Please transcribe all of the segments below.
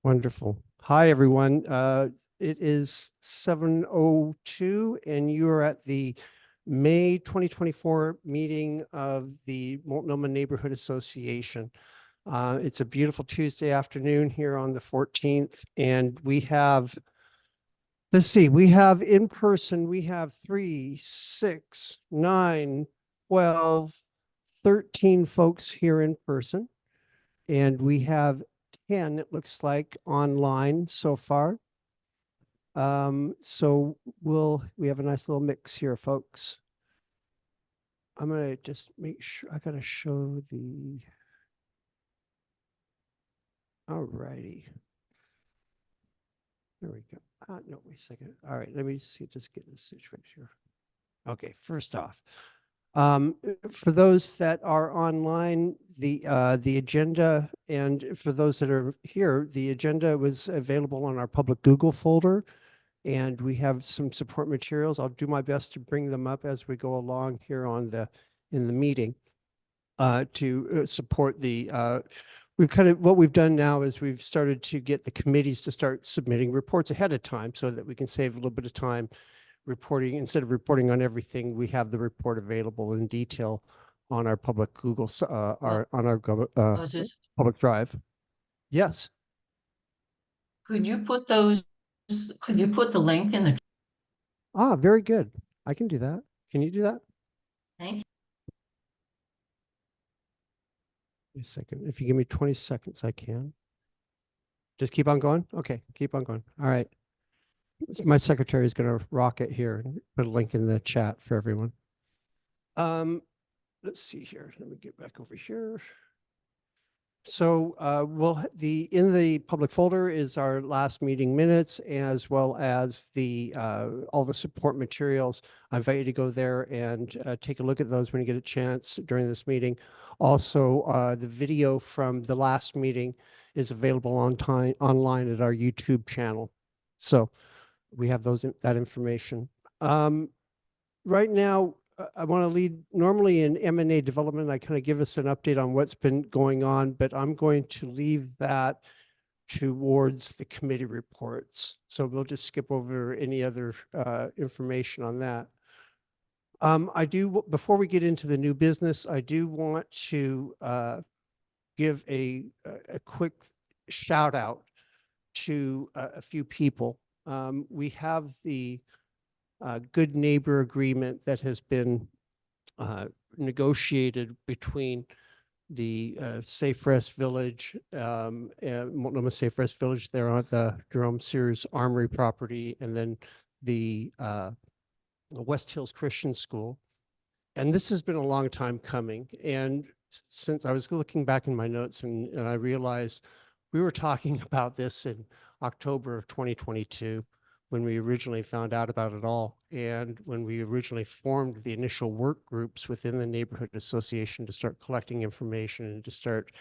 Wonderful. Hi, everyone. It is 7:02 and you are at the May 2024 meeting of the Multnomah Neighborhood Association. It's a beautiful Tuesday afternoon here on the 14th, and we have, let's see, we have in person, we have 3, 6, 9, 12, 13 folks here in person, and we have 10, it looks like, online so far. So we have a nice little mix here, folks. I'm gonna just make sure I gotta show the. All righty. There we go. No, wait a second. All right, let me see, just get this situation here. Okay, first off, for those that are online, the agenda, and for those that are here, the agenda was available on our public Google folder, and we have some support materials. I'll do my best to bring them up as we go along here in the meeting to support the what we've done now is we've started to get the committees to start submitting reports ahead of time so that we can save a little bit of time reporting. Instead of reporting on everything, we have the report available in detail on our public Google, Moses, public drive. Yes. could you put the link in the, Very good. I can do that. Can you do that? thank you. Wait a second. If you give me 20 seconds, I can. Just keep on going? Okay, keep on going. All right. My secretary is going to rock it here and put a link in the chat for everyone. Let's see here. Let me get back over here. So in the public folder is our last meeting minutes, as well as all the support materials. I invite you to go there and take a look at those when you get a chance during this meeting. Also, the video from the last meeting is available online at our YouTube channel. So we have that information. Right now, I want to lead normally in M&A development. I kind of give us an update on what's been going on, but I'm going to leave that towards the committee reports. So we'll just skip over any other information on that. Before we get into the new business, I do want to give a quick shout out to a few people. We have the good neighbor agreement that has been negotiated between the Safe Rest Village, Multnomah Safe Rest Village there on the Jerome Sears Armory property, and then the West Hills Christian School. And this has been a long time coming. And since I was looking back in my notes and I realized we were talking about this in October of 2022, when we originally found out about it all, and when we originally formed the initial work groups within the neighborhood association to start collecting information and to start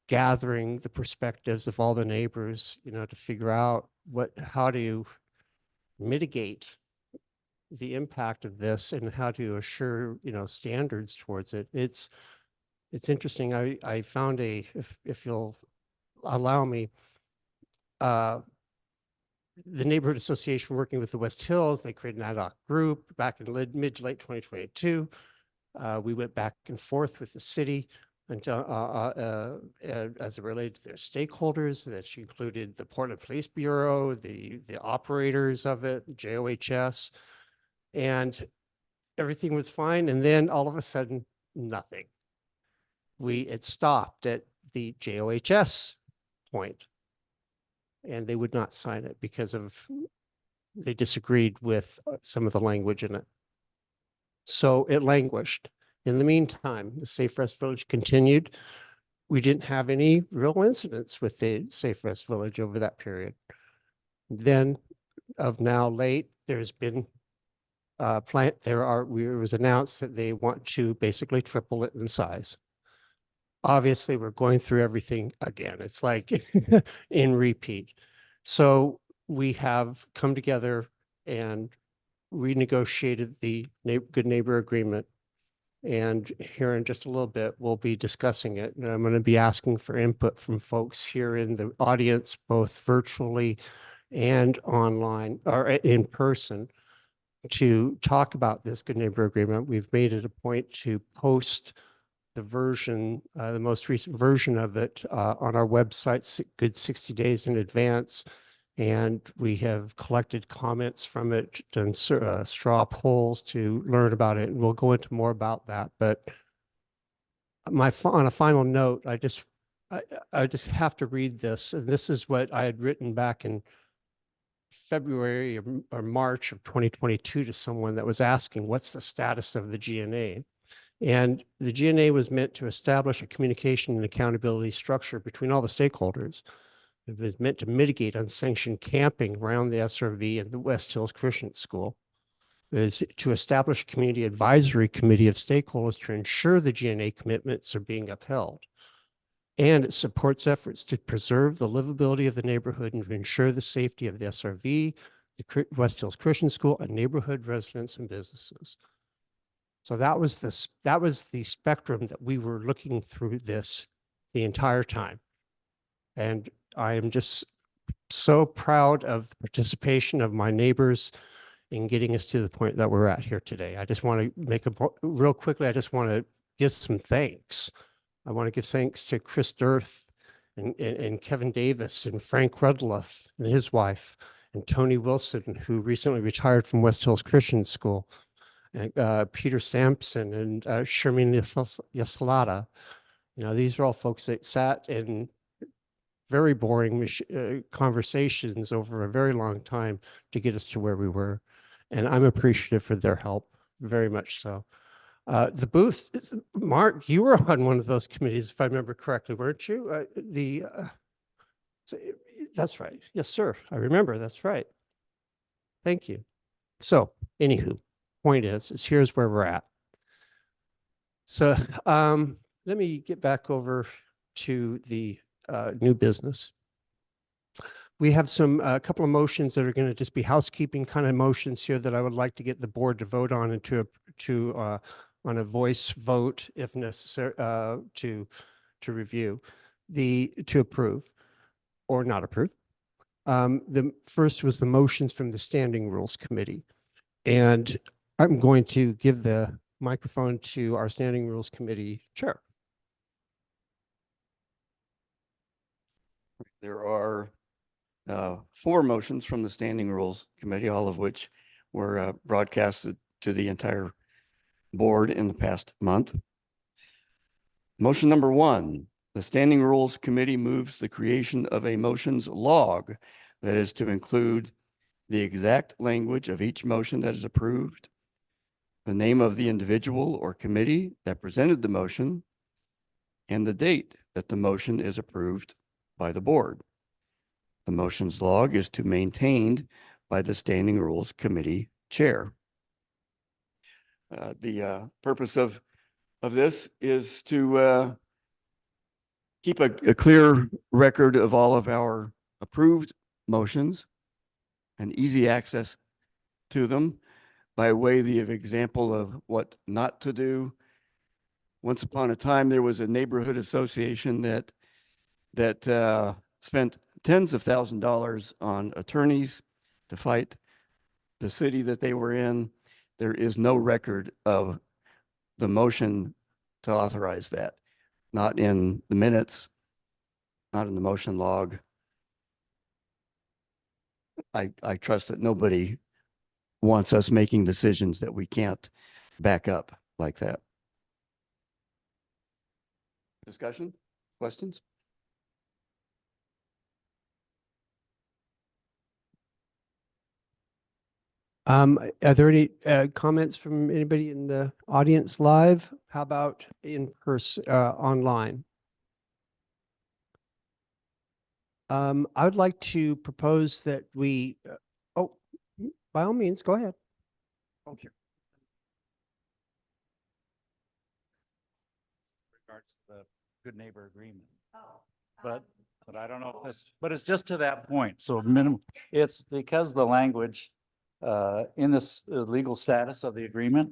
gathering the perspectives of all the neighbors, to figure out how to mitigate the impact of this and how to assure, standards towards it. It's interesting. I found if you'll allow me, the neighborhood association working with the West Hills, they created an ad hoc group back in mid to late 2022. We went back and forth with the city until as it related to their stakeholders, that included the Portland Police Bureau, the operators of it, JOHS, and everything was fine. And then all of a sudden, nothing. It stopped at the JOHS point. And they would not sign it because they disagreed with some of the language in it. So it languished. In the meantime, the Safe Rest Village continued. We didn't have any real incidents with the Safe Rest Village over that period. Then of now late, there's been it was announced that they want to basically triple it in size. Obviously, we're going through everything again. It's like in repeat. So we have come together and renegotiated the good neighbor agreement. And here in just a little bit, we'll be discussing it. And I'm going to be asking for input from folks here in the audience, both virtually and online or in person, to talk about this Good Neighbor Agreement. We've made it a point to post the version, the most recent version of it on our website, good 60 days in advance. And we have collected comments from it, done straw polls to learn about it. And we'll go into more about that. But on a final note, I just have to read this. And this is what I had written back in February or March of 2022 to someone that was asking, what's the status of the GNA? And the GNA was meant to establish a communication and accountability structure between all the stakeholders. It was meant to mitigate unsanctioned camping around the SRV and the West Hills Christian School. It is to establish a community advisory committee of stakeholders to ensure the GNA commitments are being upheld. And it supports efforts to preserve the livability of the neighborhood and to ensure the safety of the SRV, the West Hills Christian School, and neighborhood residents and businesses. So that was the spectrum that we were looking through this the entire time. And I am just so proud of the participation of my neighbors in getting us to the point that we're at here today. I just want to make real quickly, I just want to give some thanks. I want to give thanks to Chris Dirth and Kevin Davis and Frank Rudloff and his wife and Tony Wilson, who recently retired from West Hills Christian School, and Peter Sampson and Sherman Yasalata. You know, these are all folks that sat in very boring conversations over a very long time to get us to where we were. And I'm appreciative for their help, very much so. The booth, Mark, you were on one of those committees, if I remember correctly, weren't you? That's right. Yes, sir. I remember. That's right. Thank you. So, anywho, point is here's where we're at. So, let me get back over to the new business. We have a couple of motions that are going to just be housekeeping kind of motions here that I would like to get the board to vote on and on a voice vote if necessary to review to approve or not approve. The first was the motions from the Standing Rules Committee, and I'm going to give the microphone to our Standing Rules Committee chair. There are 4 motions from the Standing Rules Committee, all of which were broadcasted to the entire board in the past month. Motion number 1, the Standing Rules Committee moves the creation of a motions log that is to include the exact language of each motion that is approved, the name of the individual or committee that presented the motion, and the date that the motion is approved by the board. The motions log is to be maintained by the Standing Rules Committee chair. The purpose of this is to keep a clear record of all of our approved motions and easy access to them by way of example of what not to do. Once upon a time, there was a neighborhood association that spent tens of thousands of dollars on attorneys to fight the city that they were in. There is no record of the motion to authorize that, not in the minutes, not in the motion log. I trust that nobody wants us making decisions that we can't back up like that. Discussion? Questions? Are there any comments from anybody in the audience live? How about in person, online? I would like to propose that we, by all means, go ahead. Okay. Regards to the Good Neighbor Agreement. But I don't know if this, but it's just to that point. So minimum, it's because the language in this legal status of the agreement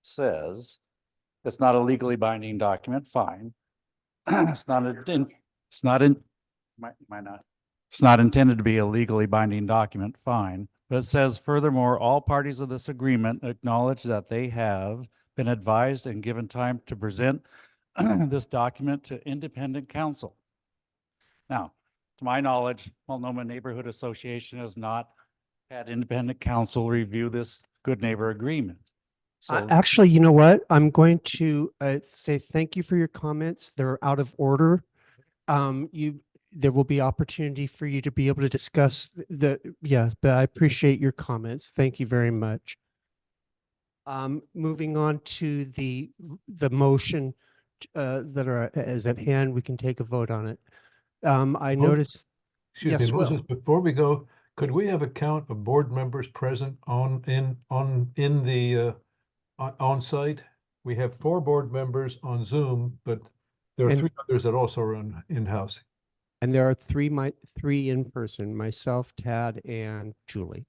says It's not a legally binding document, fine. It's not it's not in, might not. It's not intended to be a legally binding document, fine. But it says furthermore, all parties of this agreement acknowledge that they have been advised and given time to present this document to independent counsel. Now, to my knowledge, Multnomah Neighborhood Association has not had independent counsel review this good neighbor agreement. So Actually, you know what? I'm going to say thank you for your comments. They're out of order. There will be opportunity for you to be able to discuss yes, but I appreciate your comments. Thank you very much. Moving on to the motion that is at hand, we can take a vote on it. I Vote. noticed, Excuse Yes, me, Will. Moses, before we go, could we have a count of board members present in the on site? We have 4 board members on Zoom, but there are And- 3 others that also are in-house. and there are three in person, myself, Tad, and Julie.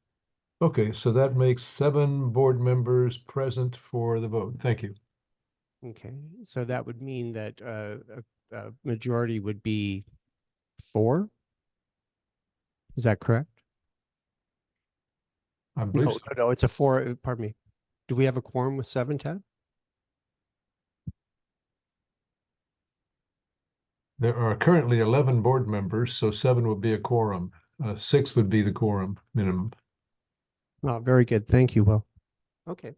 Okay, so that makes 7 board members present for the vote. Thank you. Okay, so that would mean that a majority would be 4? Is that correct? I believe No, so. no, it's a 4, pardon me. Do we have a quorum with 7, Tad? There are currently 11 board members, so 7 would be a quorum. 6 would be the quorum minimum. Oh, very good. Thank you, Will. Okay.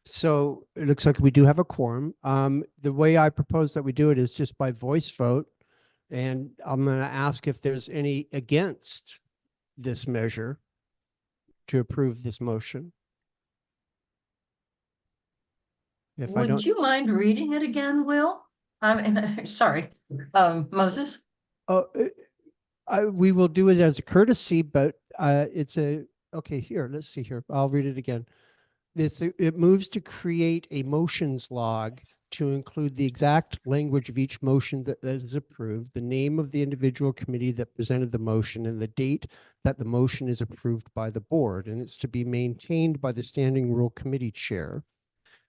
So it looks like we do have a quorum. The way I propose that we do it is just by voice vote. And I'm going to ask if there's any against this measure to approve this motion. If I Would don't, you mind reading it again, Will? I mean, sorry, Moses? oh, we will do it as a courtesy, but okay, here, let's see here. I'll read it again. It moves to create a motions log to include the exact language of each motion that is approved, the name of the individual committee that presented the motion, and the date that the motion is approved by the board. And it's to be maintained by the Standing Rule Committee Chair.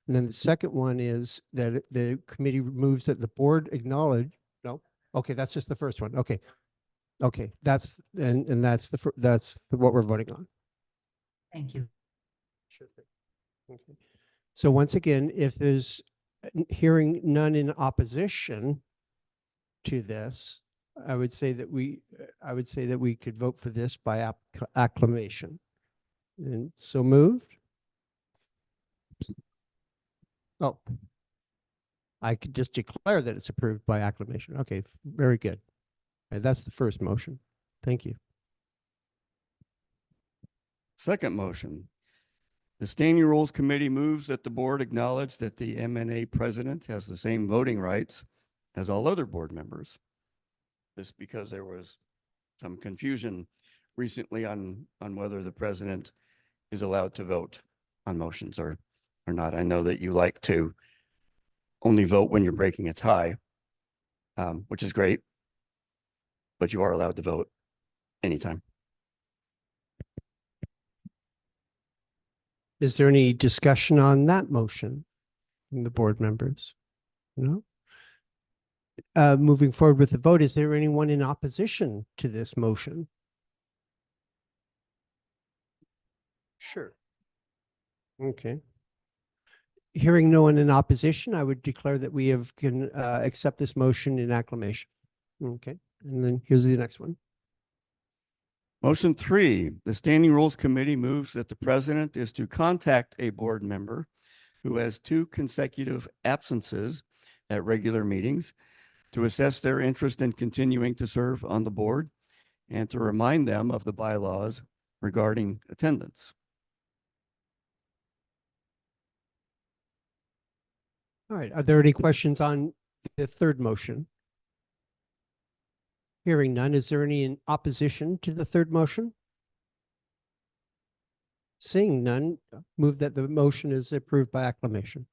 And then the second one is that the committee moves that the board acknowledge, no, okay, that's just the first one. Okay. Okay, that's what we're voting on. Thank you. Sure thing. Okay. So once again, if there's hearing none in opposition to this, I would say that we could vote for this by acclamation. And so moved. Oh, I could just declare that it's approved by acclamation. Okay, very good. And that's the first motion. Thank you. Second motion. The Standing Rules Committee moves that the board acknowledge that the MNA president has the same voting rights as all other board members. This because there was some confusion recently on whether the president is allowed to vote on motions or not. I know that you like to only vote when you're breaking a tie, which is great, but you are allowed to vote anytime. Is there any discussion on that motion from the board members? No? Moving forward with the vote, is there anyone in opposition to this motion? Sure. Okay. Hearing no one in opposition, I would declare that we can accept this motion in acclamation. Okay, and then here's the next one. Motion 3, the Standing Rules Committee moves that the president is to contact a board member who has 2 consecutive absences at regular meetings to assess their interest in continuing to serve on the board and to remind them of the bylaws regarding attendance. All right, are there any questions on the third motion? Hearing none, is there any in opposition to the third motion? Seeing none, move that the motion is approved by acclamation.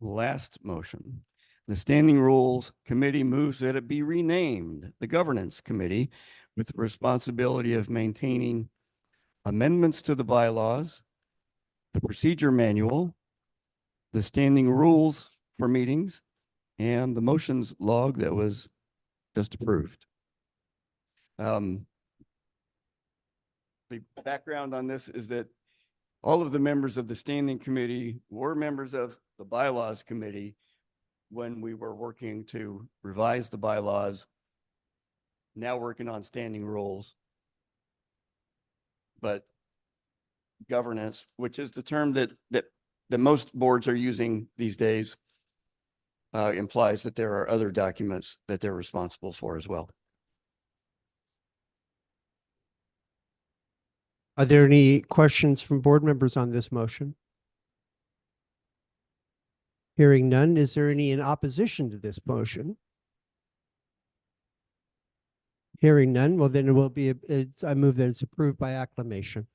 Last motion. The Standing Rules Committee moves that it be renamed the Governance Committee with the responsibility of maintaining amendments to the bylaws, the procedure manual, the standing rules for meetings and the motions log that was just approved. The background on this is that all of the members of the standing committee were members of the bylaws committee when we were working to revise the bylaws, now working on standing rules. But governance, which is the term that most boards are using these days, implies that there are other documents that they're responsible for as well. Are there any questions from board members on this motion? Hearing none, is there any in opposition to this motion? Hearing none, well, then it will be, I move that it's approved by acclamation.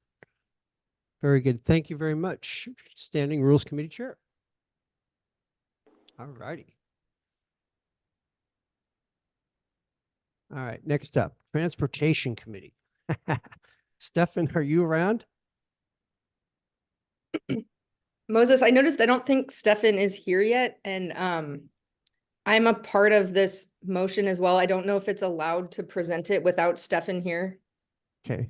Very good. Thank you very much, Standing Rules Committee Chair. All righty. All right, next up, Transportation Committee. Stefan, are you around? Moses, I noticed I don't think Stefan is here yet, and I'm a part of this motion as well. I don't know if it's allowed to present it without Stefan here. Okay.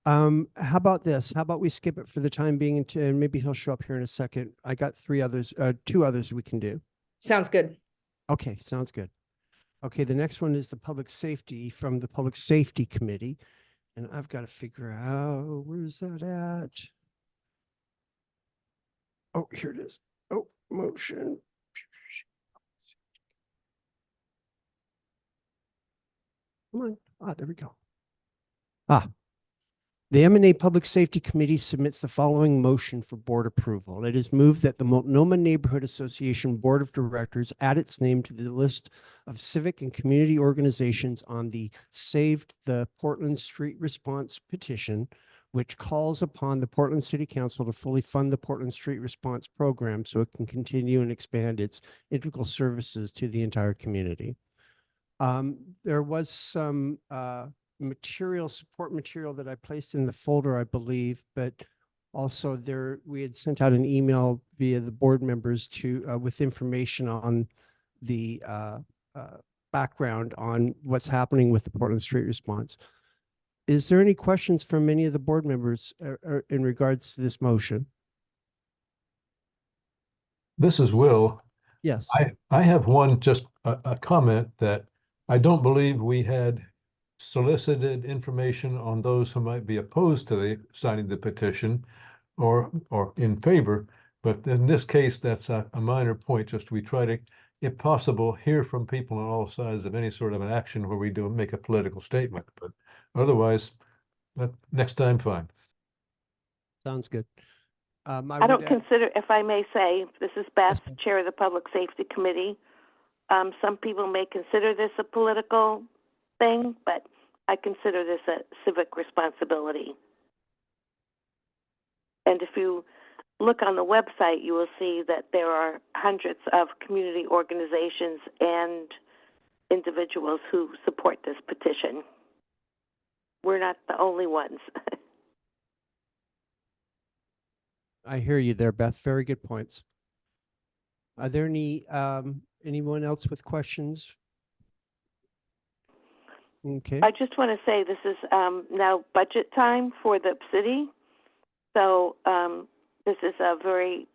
How about this? How about we skip it for the time being and maybe he'll show up here in a second. I got two others we can do. Sounds good. Okay, sounds good. Okay, the next one is the Public Safety from the Public Safety Committee. And I've got to figure out, where's that at? Oh, here it is. Oh, motion. Come on. Ah, there we go. The M&A Public Safety Committee submits the following motion for board approval. It is moved that the Multnomah Neighborhood Association Board of Directors add its name to the list of civic and community organizations on the Saved the Portland Street Response petition, which calls upon the Portland City Council to fully fund the Portland Street Response program so it can continue and expand its integral services to the entire community. There was some support material that I placed in the folder, I believe, but also we had sent out an email via the board members to with information on the background on what's happening with the Portland Street Response. Is there any questions from any of the board members in regards to this motion? This is Will. Yes. I have just a comment that I don't believe we had solicited information on those who might be opposed to signing the petition or in favor. But in this case, that's a minor point. Just we try to, if possible, hear from people on all sides of any sort of an action where we do make a political statement. But otherwise, next time, fine. Sounds good. I don't consider, if I may say, this is Beth, Yes, Chair of the Public Safety Committee. Some people may consider this a political thing, but I consider this a civic responsibility. And if you look on the website, you will see that there are hundreds of community organizations and individuals who support this petition. We're not the only ones. I hear you there, Beth. Very good points. Are there anyone else with questions? Okay. I just want to say this is now budget time for the city. So this is a very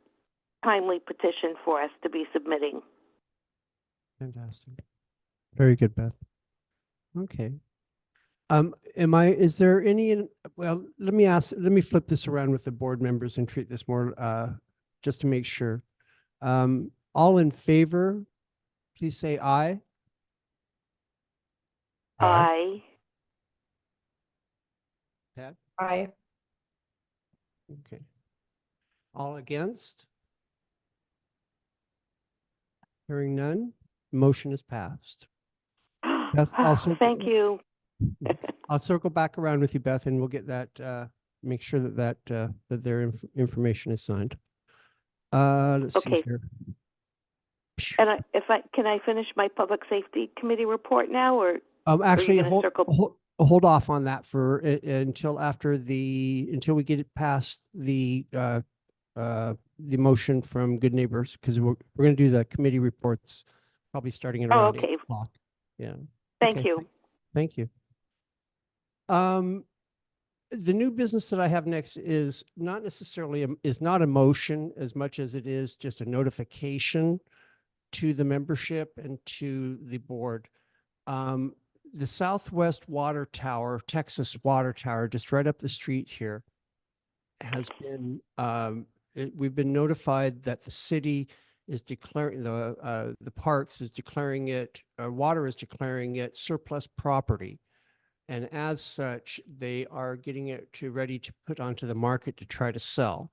timely petition for us to be submitting. Fantastic. Very good, Beth. Okay. Is there any, well, let me flip this around with the board members and treat this more, just to make sure. All in favor, please say aye. Aye. Pat? Aye. Okay. All against? Hearing none, motion is passed. Beth, also- Thank you. I'll circle back around with you, Beth, and we'll get that, make sure that their information is signed. Let's see Okay. here. And can I finish my Public Safety Committee report now, or? Actually, gonna hold off on that for until we get it past the the motion from Good Neighbors, because we're going to do the committee reports probably starting at Oh, around okay. 8 o'clock. Yeah. Thank Okay, you. Thank you. The new business that I have next is not necessarily, is not a motion as much as it is just a notification to the membership and to the board. The Southwest Water Tower, Texas Water Tower, just right up the street here, has been, we've been notified that the city is declaring, the parks is declaring it, water is declaring it surplus property. And as such, they are getting it ready to put onto the market to try to sell.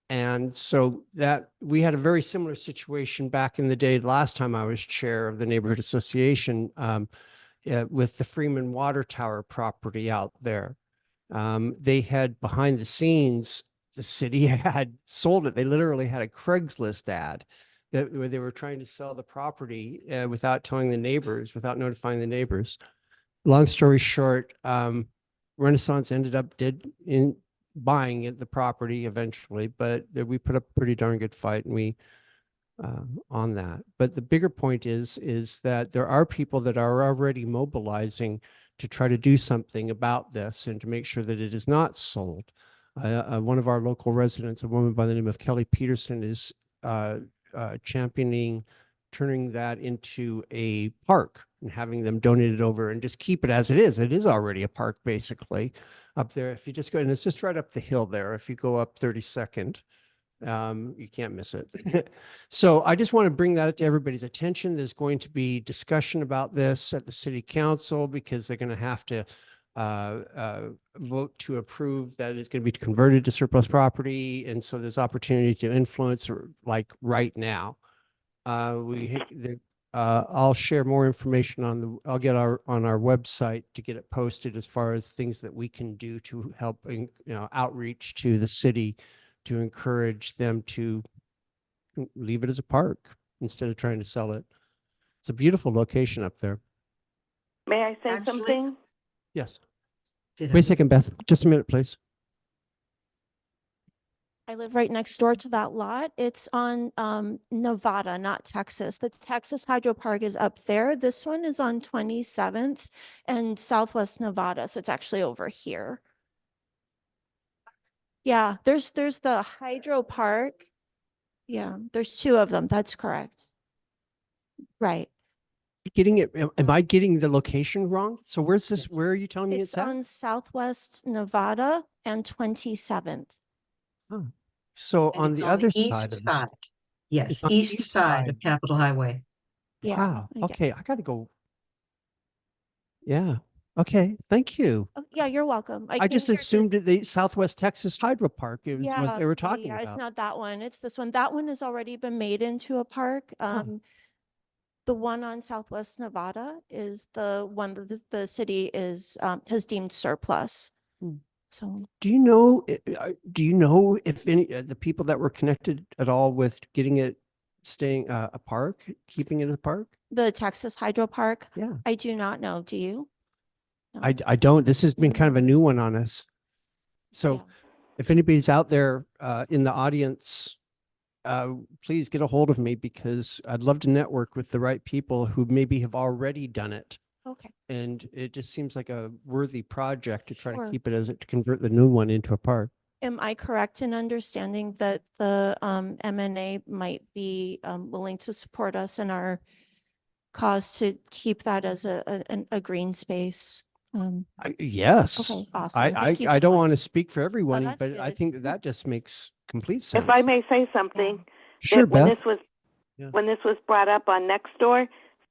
And so that we had a very similar situation back in the day, last time I was chair of the neighborhood association, with the Freeman Water Tower property out there. They had behind the scenes, the city had sold it. They literally had a Craigslist ad where they were trying to sell the property without telling the neighbors, without notifying the neighbors. Long story short, Renaissance ended up buying the property eventually, but we put up a pretty darn good fight and we on that. But the bigger point is that there are people that are already mobilizing to try to do something about this and to make sure that it is not sold. One of our local residents, a woman by the name of Kelly Peterson, is championing turning that into a park and having them donate it over and just keep it as it is. It is already a park basically up there. If you just go, and it's just right up the hill there. If you go up 32nd, you can't miss it. So I just want to bring that to everybody's attention. There's going to be discussion about this at the city council because they're going to have to vote to approve that it's going to be converted to surplus property. And so there's opportunity to influence like right now. I'll share more information I'll get on our website to get it posted as far as things that we can do to help, outreach to the city to encourage them to leave it as a park instead of trying to sell it. It's a beautiful location up there. May I say Actually- something? Yes. Did Wait a I- second, Beth. Just a minute, please. I live right next door to that lot. It's on Nevada, not Texas. The Texas Hydro Park is up there. This one is on 27th and Southwest Nevada. So it's actually over here. Yeah, there's the Hydro Park. Yeah, there's two of them. That's correct. Right. Am I getting the location wrong? So where's this? Yes. Where are you telling me It's it's at? on Southwest Nevada and 27th. So And on it's the other east side of this. side. Yes, It's on the east east side of side. Capitol Highway. Yeah. Wow. I Okay. guess. I gotta go. Yeah. Okay. Thank you. Oh, yeah, you're welcome. I came just here to- assumed that the Southwest Texas Hydro Park is Yeah, what they were talking yeah, it's about. not that one. It's this one. That one has already been made into a park. The one on Southwest Nevada is the one that the city is has deemed surplus. Hmm. So Do you know if any the people that were connected at all with getting it staying a park, keeping it a park? the Texas Hydro Park, Yeah. I do not know. Do you? No. I don't. This has been kind of a new one on us. So Yeah. if anybody's out there in the audience, please get a hold of me because I'd love to network with the right people who maybe have already done it. Okay. And it just seems like a worthy project to try Sure. to keep it to convert the new one into a park. Am I correct in understanding that the MNA might be willing to support us in our cause to keep that as a green space? Yes. Okay, awesome. I Thank you I so don't much. want to speak for everyone, that's but I good. think that just makes complete sense. If I may say something, Sure, that when Beth. this was Yeah. when this was brought up on Nextdoor,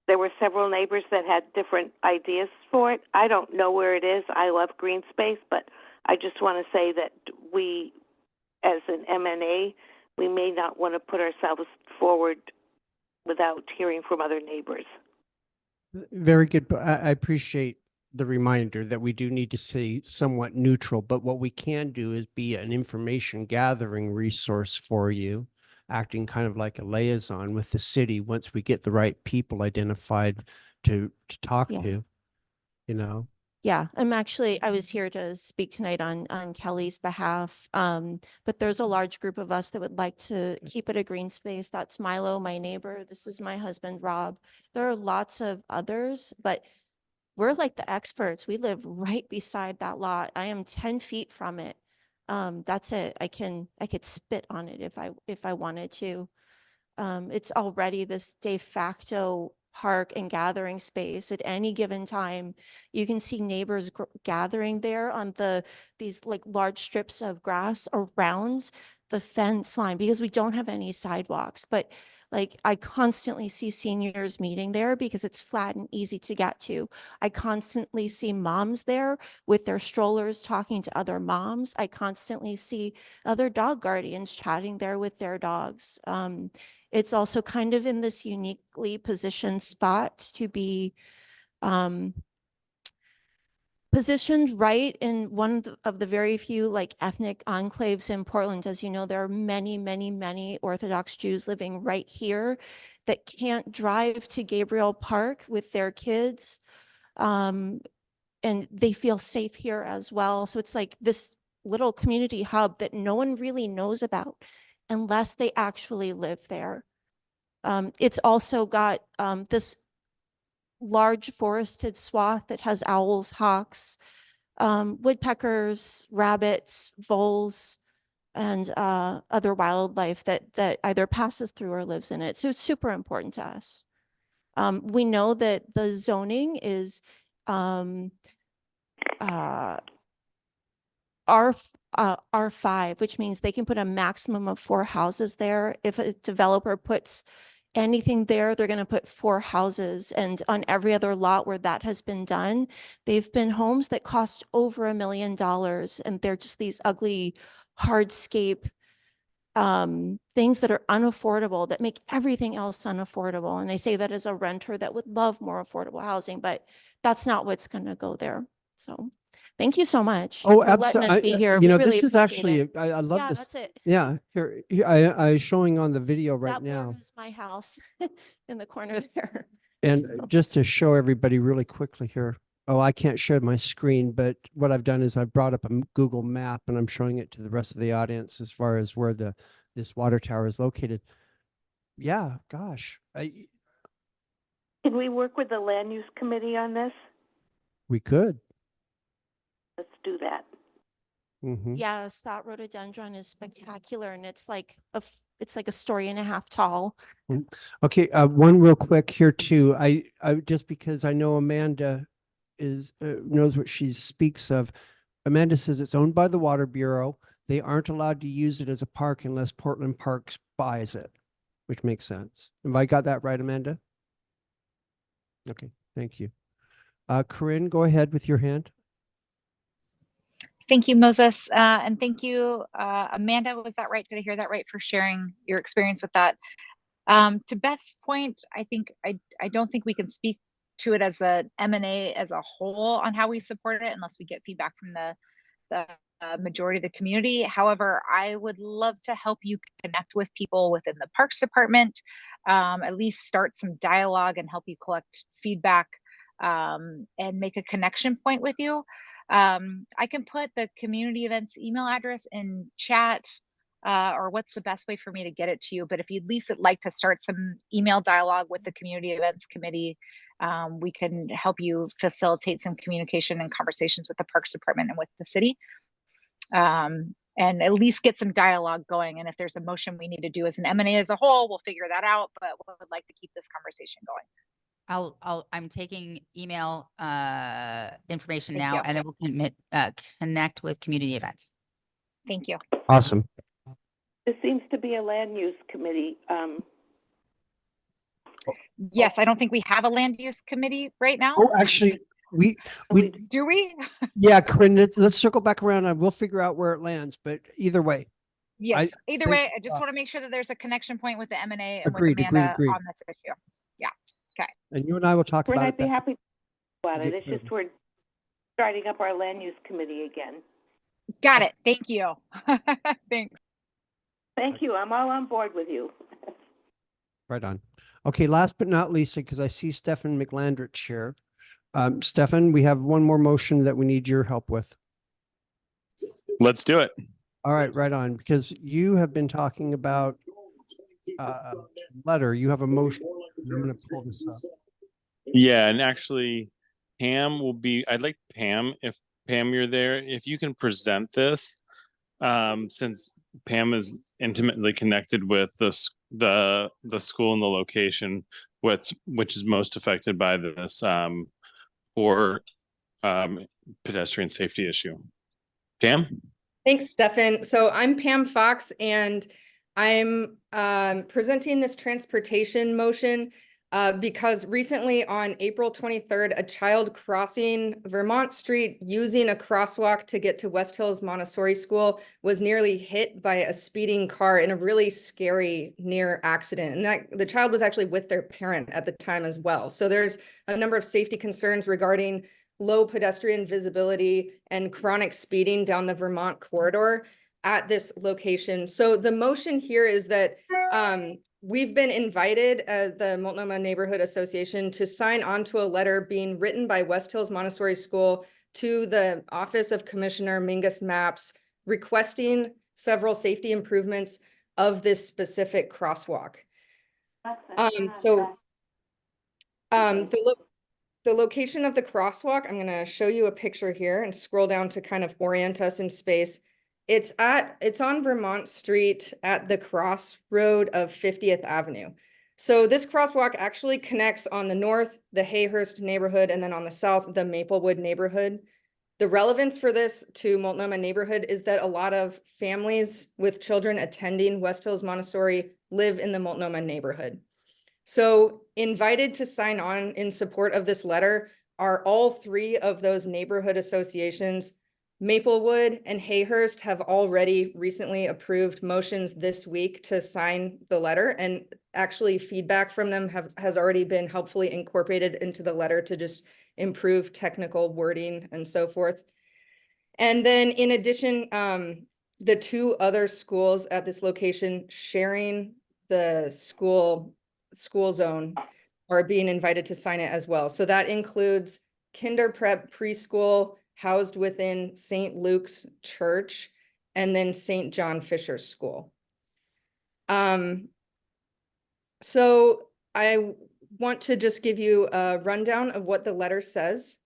there were several neighbors that had different ideas for it. I don't know where it is. I love green space, but I just want to say that we, as an MNA, we may not want to put ourselves forward without hearing from other neighbors. Very good. But I appreciate the reminder that we do need to stay somewhat neutral, but what we can do is be an information gathering resource for you, acting kind of like a liaison with the city once we get the right people identified to talk Yeah. to, you know? Yeah, I was here to speak tonight on Kelly's behalf. But there's a large group of us that would like to keep it a green space. That's Milo, my neighbor. This is my husband, Rob. There are lots of others, but we're like the experts. We live right beside that lot. I am 10 feet from it. That's it. I could spit on it if I wanted to. It's already this de facto park and gathering space at any given time. You can see neighbors gathering there on these like large strips of grass around the fence line because we don't have any sidewalks. But like I constantly see seniors meeting there because it's flat and easy to get to. I constantly see moms there with their strollers talking to other moms. I constantly see other dog guardians chatting there with their dogs. It's also kind of in this uniquely positioned spot to be positioned right in one of the very few like ethnic enclaves in Portland. As you know, there are many, many, many Orthodox Jews living right here that can't drive to Gabriel Park with their kids. And they feel safe here as well. So it's like this little community hub that no one really knows about unless they actually live there. It's also got this large forested swath that has owls, hawks, woodpeckers, rabbits, voles, and other wildlife that either passes through or lives in it. So it's super important to us. We know that the zoning is R5, which means they can put a maximum of 4 houses there. If a developer puts anything there, they're going to put 4 houses. And on every other lot where that has been done, they've been homes that cost over $1 million. And they're just these ugly hardscape things that are unaffordable, that make everything else unaffordable. And I say that as a renter that would love more affordable housing, but that's not what's going to go there. So thank you so much Oh, for letting us be absolutely. here. You We know, really this is appreciate actually, it. I love Yeah, this. that's it. Yeah, here I showing on the video right That now. there is my house in the corner there. And So- just to show everybody really quickly here. Oh, I can't share my screen, but what I've done is I've brought up a Google map and I'm showing it to the rest of the audience as far as where this water tower is located. Yeah, gosh, Can we work with the land use committee on this? we could. Let's do that. Mhm. Yes, that rhododendron is spectacular and it's like it's like a story and a half tall. Okay, one real quick here too. I just because I know Amanda knows what she speaks of. Amanda says it's owned by the Water Bureau. They aren't allowed to use it as a park unless Portland Parks buys it, which makes sense. Have I got that right, Amanda? Okay, thank you. Corinne, go ahead with your hand. Thank you, Moses. And thank you, Amanda, was that right? Did I hear that right, for sharing your experience with that? To Beth's point, I think I don't think we can speak to it as an M&A as a whole on how we support it unless we get feedback from the majority of the community. However, I would love to help you connect with people within the Parks Department, at least start some dialogue and help you collect feedback and make a connection point with you. I can put the community events email address in chat, or what's the best way for me to get it to you. But if you'd at least like to start some email dialogue with the community events committee, we can help you facilitate some communication and conversations with the Parks Department and with the city, and at least get some dialogue going. And if there's a motion we need to do as an M&A as a whole, we'll figure that out, but we would like to keep this conversation going. I'm taking email information Thank now, you. and then we'll connect with community events. Thank you. Awesome. This seems to be a land use committee. Yes, I don't think we have a land use committee right now. Oh, actually, we Do we? yeah, Corinne, let's circle back around and we'll figure out where it lands. But either way, Yes, either think, way, I just want to make sure that there's a connection point with the M&A and agreed, with agreed, Amanda agreed. on this issue. Yeah, okay. and you and I will talk Corinne, about I'd be it. happy to talk about it. Get It's just we're starting up our land use committee again. Got it. Thank you. Thanks. Thank you. I'm all on board with you. Right on. Okay, last but not least, because I see Stefan McLandrich here. Stefan, we have one more motion that we need your help with. Let's do it. All right, right on, because you have been talking about letter. You have a motion. I'm going to pull this up. Yeah, and actually Pam will be, I'd like Pam, if Pam, you're there, if you can present this, since Pam is intimately connected with the school and the location, which is most affected by this or pedestrian safety issue. Pam? Thanks, Stefan. So I'm Pam Fox, and I'm presenting this transportation motion because recently on April 23rd, a child crossing Vermont Street using a crosswalk to get to West Hills Montessori School was nearly hit by a speeding car in a really scary near accident. And that the child was actually with their parent at the time as well. So there's a number of safety concerns regarding low pedestrian visibility and chronic speeding down the Vermont corridor at this location. So the motion here is that we've been invited as the Multnomah Neighborhood Association to sign onto a letter being written by West Hills Montessori School to the Office of Commissioner Mingus Mapps requesting several safety improvements of this specific crosswalk. The location of the crosswalk, I'm going to show you a picture here and scroll down to kind of orient us in space. It's on Vermont Street at the crossroad of 50th Avenue. So this crosswalk actually connects on the north, the Hayhurst neighborhood, and then on the south, the Maplewood neighborhood. The relevance for this to Multnomah neighborhood is that a lot of families with children attending West Hills Montessori live in the Multnomah neighborhood. So invited to sign on in support of this letter are all three of those neighborhood associations. Maplewood and Hayhurst have already recently approved motions this week to sign the letter, and actually feedback from them has already been helpfully incorporated into the letter to just improve technical wording and so forth. And then in addition, the two other schools at this location sharing the school zone are being invited to sign it as well. So that includes Kinder Prep Preschool housed within St. Luke's Church and then St. John Fisher School. So I want to just give you a rundown of what the letter says.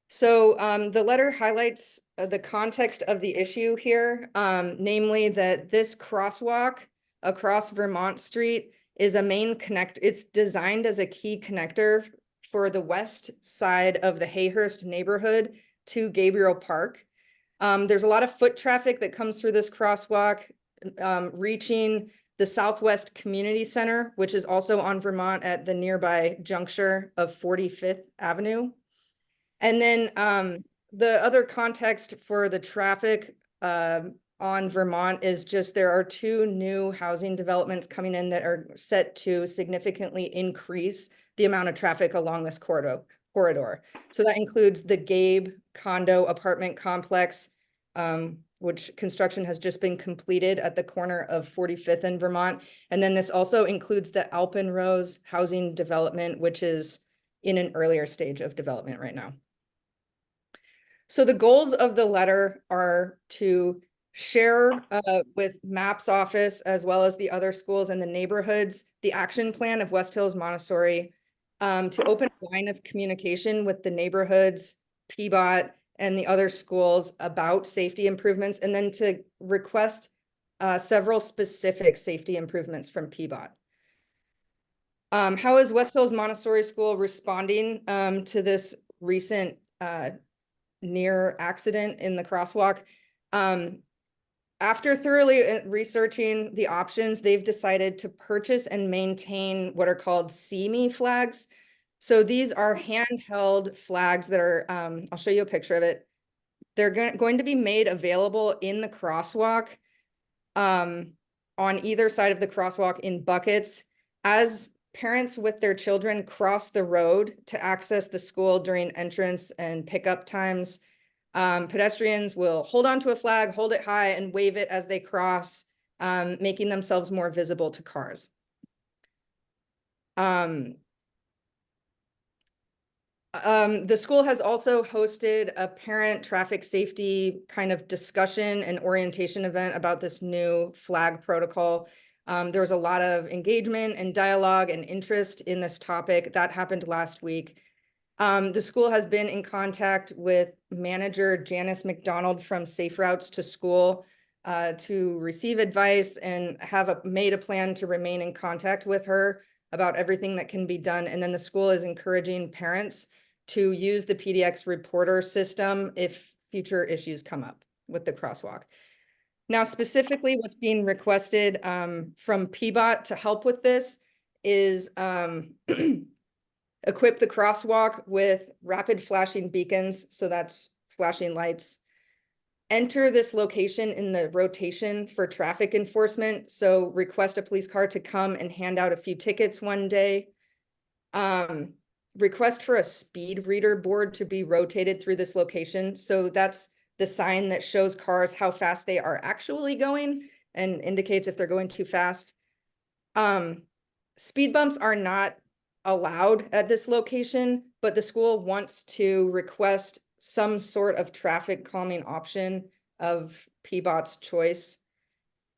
So the letter highlights the context of the issue here, namely that this crosswalk across Vermont Street is a main connect. It's designed as a key connector for the west side of the Hayhurst neighborhood to Gabriel Park. There's a lot of foot traffic that comes through this crosswalk, reaching the Southwest Community Center, which is also on Vermont at the nearby juncture of 45th Avenue. And then the other context for the traffic on Vermont is just there are two new housing developments coming in that are set to significantly increase the amount of traffic along this corridor. So that includes the Gabe condo apartment complex, which construction has just been completed at the corner of 45th and Vermont. And then this also includes the Alpenrose housing development, which is in an earlier stage of development right now. So the goals of the letter are to share with MAP's office, as well as the other schools in the neighborhoods, the action plan of West Hills Montessori, to open a line of communication with the neighborhoods, PBOT, and the other schools about safety improvements, and then to request several specific safety improvements from PBOT. How is West Hills Montessori School responding to this recent near accident in the crosswalk? After thoroughly researching the options, they've decided to purchase and maintain what are called See-Me flags. So these are handheld flags that are, I'll show you a picture of it. They're going to be made available in the crosswalk on either side of the crosswalk in buckets as parents with their children cross the road to access the school during entrance and pickup times. Pedestrians will hold onto a flag, hold it high, and wave it as they cross, making themselves more visible to cars. The school has also hosted a parent traffic safety kind of discussion and orientation event about this new flag protocol. There was a lot of engagement and dialogue and interest in this topic. That happened last week. The school has been in contact with manager Janice McDonald from Safe Routes to School to receive advice and made a plan to remain in contact with her about everything that can be done. And then the school is encouraging parents to use the PDX reporter system if future issues come up with the crosswalk. Now, specifically, what's being requested from PBOT to help with this is equip the crosswalk with rapid flashing beacons, so that's flashing lights. Enter this location in the rotation for traffic enforcement, so request a police car to come and hand out a few tickets one day. Request for a speed reader board to be rotated through this location. So that's the sign that shows cars how fast they are actually going and indicates if they're going too fast. Speed bumps are not allowed at this location, but the school wants to request some sort of traffic calming option of PBOT's choice.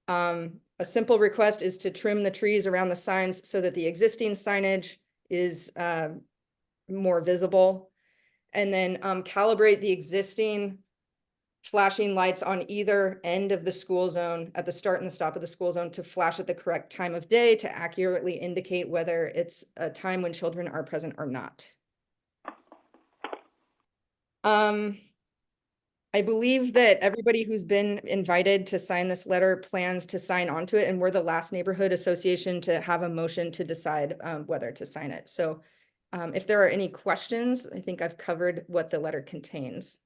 A simple request is to trim the trees around the signs so that the existing signage is more visible, and then calibrate the existing flashing lights on either end of the school zone at the start and the stop of the school zone to flash at the correct time of day to accurately indicate whether it's a time when children are present or not. I believe that everybody who's been invited to sign this letter plans to sign onto it, and we're the last neighborhood association to have a motion to decide whether to sign it. So if there are any questions, I think I've covered what the letter contains.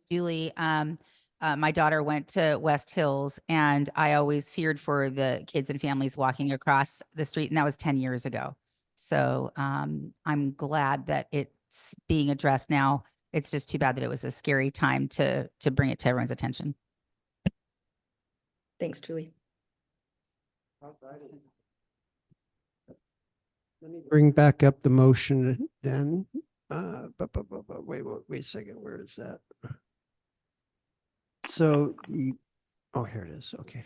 Julie, my daughter went to West Hills, and I always feared for the kids and families walking across the street, and that was 10 years ago. So I'm glad that it's being addressed now. It's just too bad that it was a scary time to bring it to everyone's attention. Thanks, Julie. Let me bring back up the motion then. Wait a second, where is that? So here it is, okay.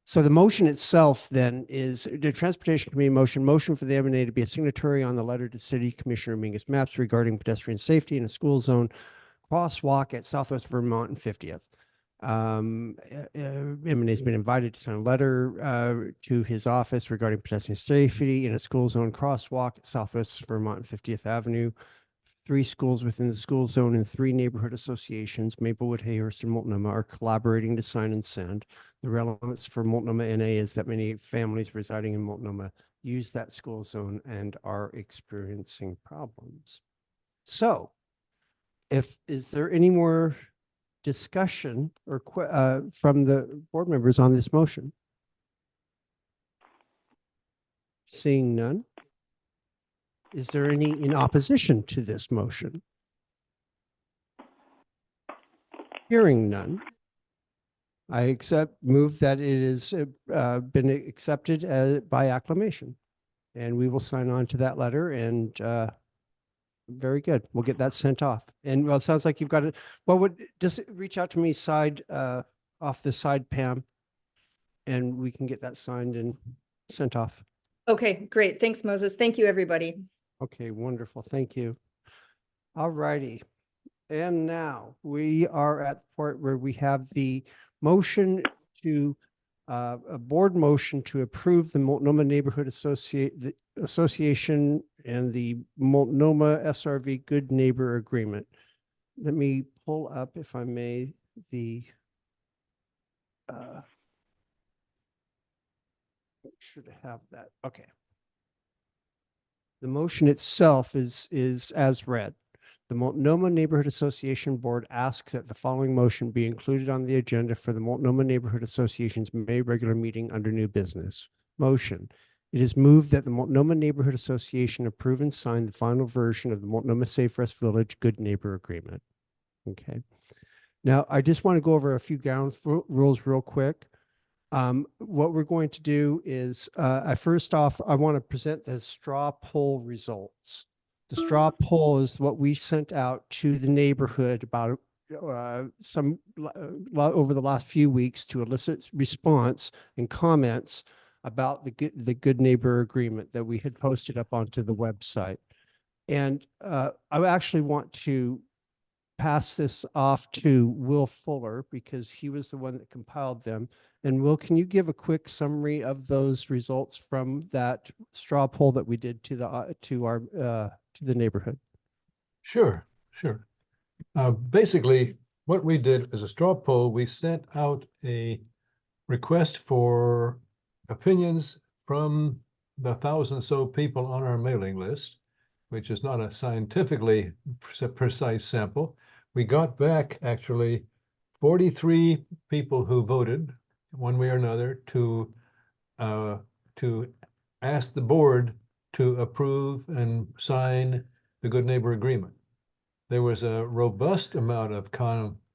So the motion itself then is the Transportation Committee motion for the M&A to be a signatory on the letter to City Commissioner Mingus Mapps regarding pedestrian safety in a school zone crosswalk at Southwest Vermont and 50th. M&A's been invited to sign a letter to his office regarding pedestrian safety in a school zone crosswalk at Southwest Vermont and 50th Avenue. 3 schools within the school zone and 3 neighborhood associations, Maplewood, Hayhurst, and Multnomah, are collaborating to sign and send. The relevance for Multnomah NA is that many families residing in Multnomah use that school zone and are experiencing problems. So, is there any more discussion or from the board members on this motion? Seeing none. Is there any in opposition to this motion? Hearing none. I move that it is been accepted by acclamation, and we will sign on to that letter, and very good. We'll get that sent off. And well, it sounds like you've got it. Well, just reach out to me off the side, Pam, and we can get that signed and sent off. Okay, great. Thanks, Moses. Thank you, everybody. Okay, wonderful. Thank you. All righty. And now we are at the part where we have the motion to a board motion to approve the Multnomah Neighborhood Association and the Multnomah SRV Good Neighbor Agreement. Let me pull up, if I may, the should have that. Okay. The motion itself is as read. The Multnomah Neighborhood Association Board asks that the following motion be included on the agenda for the Multnomah Neighborhood Association's May regular meeting under new business. Motion. It is moved that the Multnomah Neighborhood Association approve and sign the final version of the Multnomah Safe Rest Village Good Neighbor Agreement. Okay. Now, I just want to go over a few ground rules real quick. What we're going to do is, first off, I want to present the straw poll results. The straw poll is what we sent out to the neighborhood about over the last few weeks to elicit response and comments about the Good Neighbor Agreement that we had posted up onto the website. And I actually want to pass this off to Will Fuller because he was the one that compiled them. And Will, can you give a quick summary of those results from that straw poll that we did to the neighborhood? Sure, sure. Basically, what we did as a straw poll, we sent out a request for opinions from the 1,000 or so people on our mailing list, which is not a scientifically precise sample. We got back actually 43 people who voted one way or another to ask the board to approve and sign the Good Neighbor Agreement. There was a robust amount of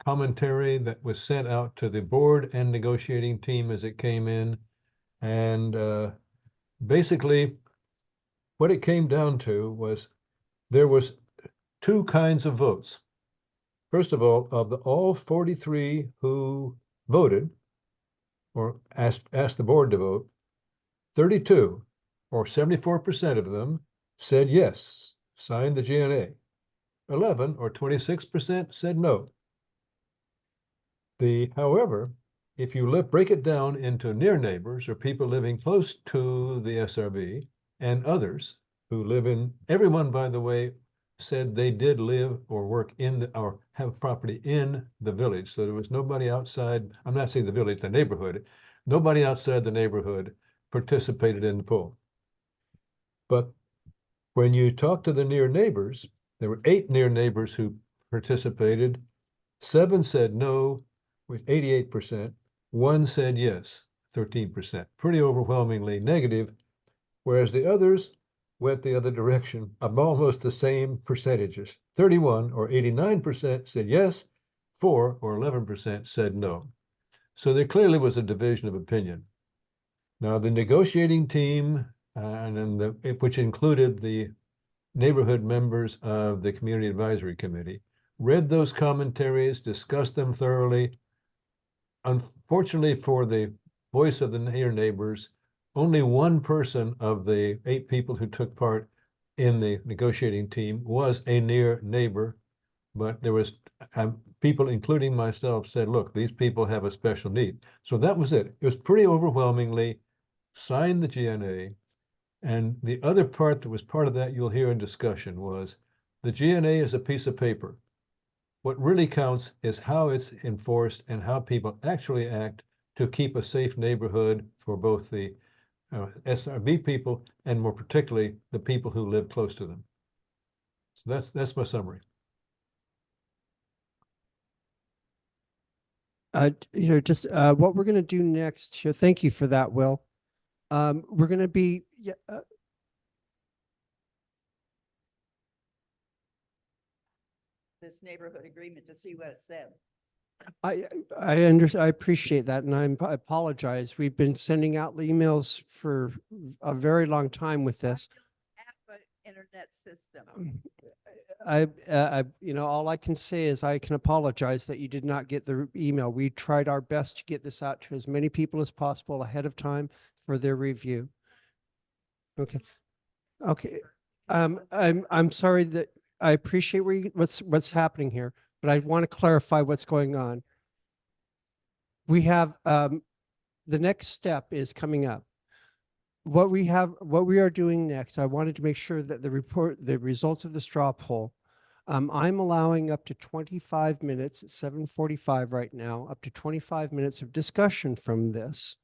commentary that was sent out to the board and negotiating team as it came in. And basically, what it came down to was there was two kinds of votes. First of all 43 who voted or asked the board to vote, 32 or 74% of them said yes, signed the GNA. 11 or 26% said no. However, if you break it down into near neighbors or people living close to the SRV and others who live in, everyone, by the way, said they did live or work in or have property in the village. So there was nobody outside. I'm not saying the village, the neighborhood. Nobody outside the neighborhood participated in the poll. But when you talk to the near neighbors, there were 8 near neighbors who participated. 7 said no, with 88%. 1 said yes, 13%. Pretty overwhelmingly negative, whereas the others went the other direction of almost the same percentages. 31 or 89% said yes, 4 or 11% said no. So there clearly was a division of opinion. Now the negotiating team, which included the neighborhood members of the Community Advisory Committee, read those commentaries, discussed them thoroughly. Unfortunately for the voice of the near neighbors, only one person of the 8 people who took part in the negotiating team was a near neighbor, but there was people, including myself, said, look, these people have a special need. So that was it. It was pretty overwhelmingly signed the GNA. And the other part that was part of that you'll hear in discussion was the GNA is a piece of paper. What really counts is how it's enforced and how people actually act to keep a safe neighborhood for both the SRV people and more particularly the people who live close to them. So that's my summary. What we're going to do next here. Thank you for that, Will. We're going to be this neighborhood agreement to see what it said. I appreciate that, and I apologize. We've been sending out emails for a very long time with this. Have an internet system. All I can say is I can apologize that you did not get the email. We tried our best to get this out to as many people as possible ahead of time for their review. Okay. I'm sorry that I appreciate what's happening here, but I want to clarify what's going on. We have the next step is coming up. What we are doing next, I wanted to make sure that the results of the straw poll, I'm allowing up to 25 minutes at 7:45 right now, up to 25 minutes of discussion from this.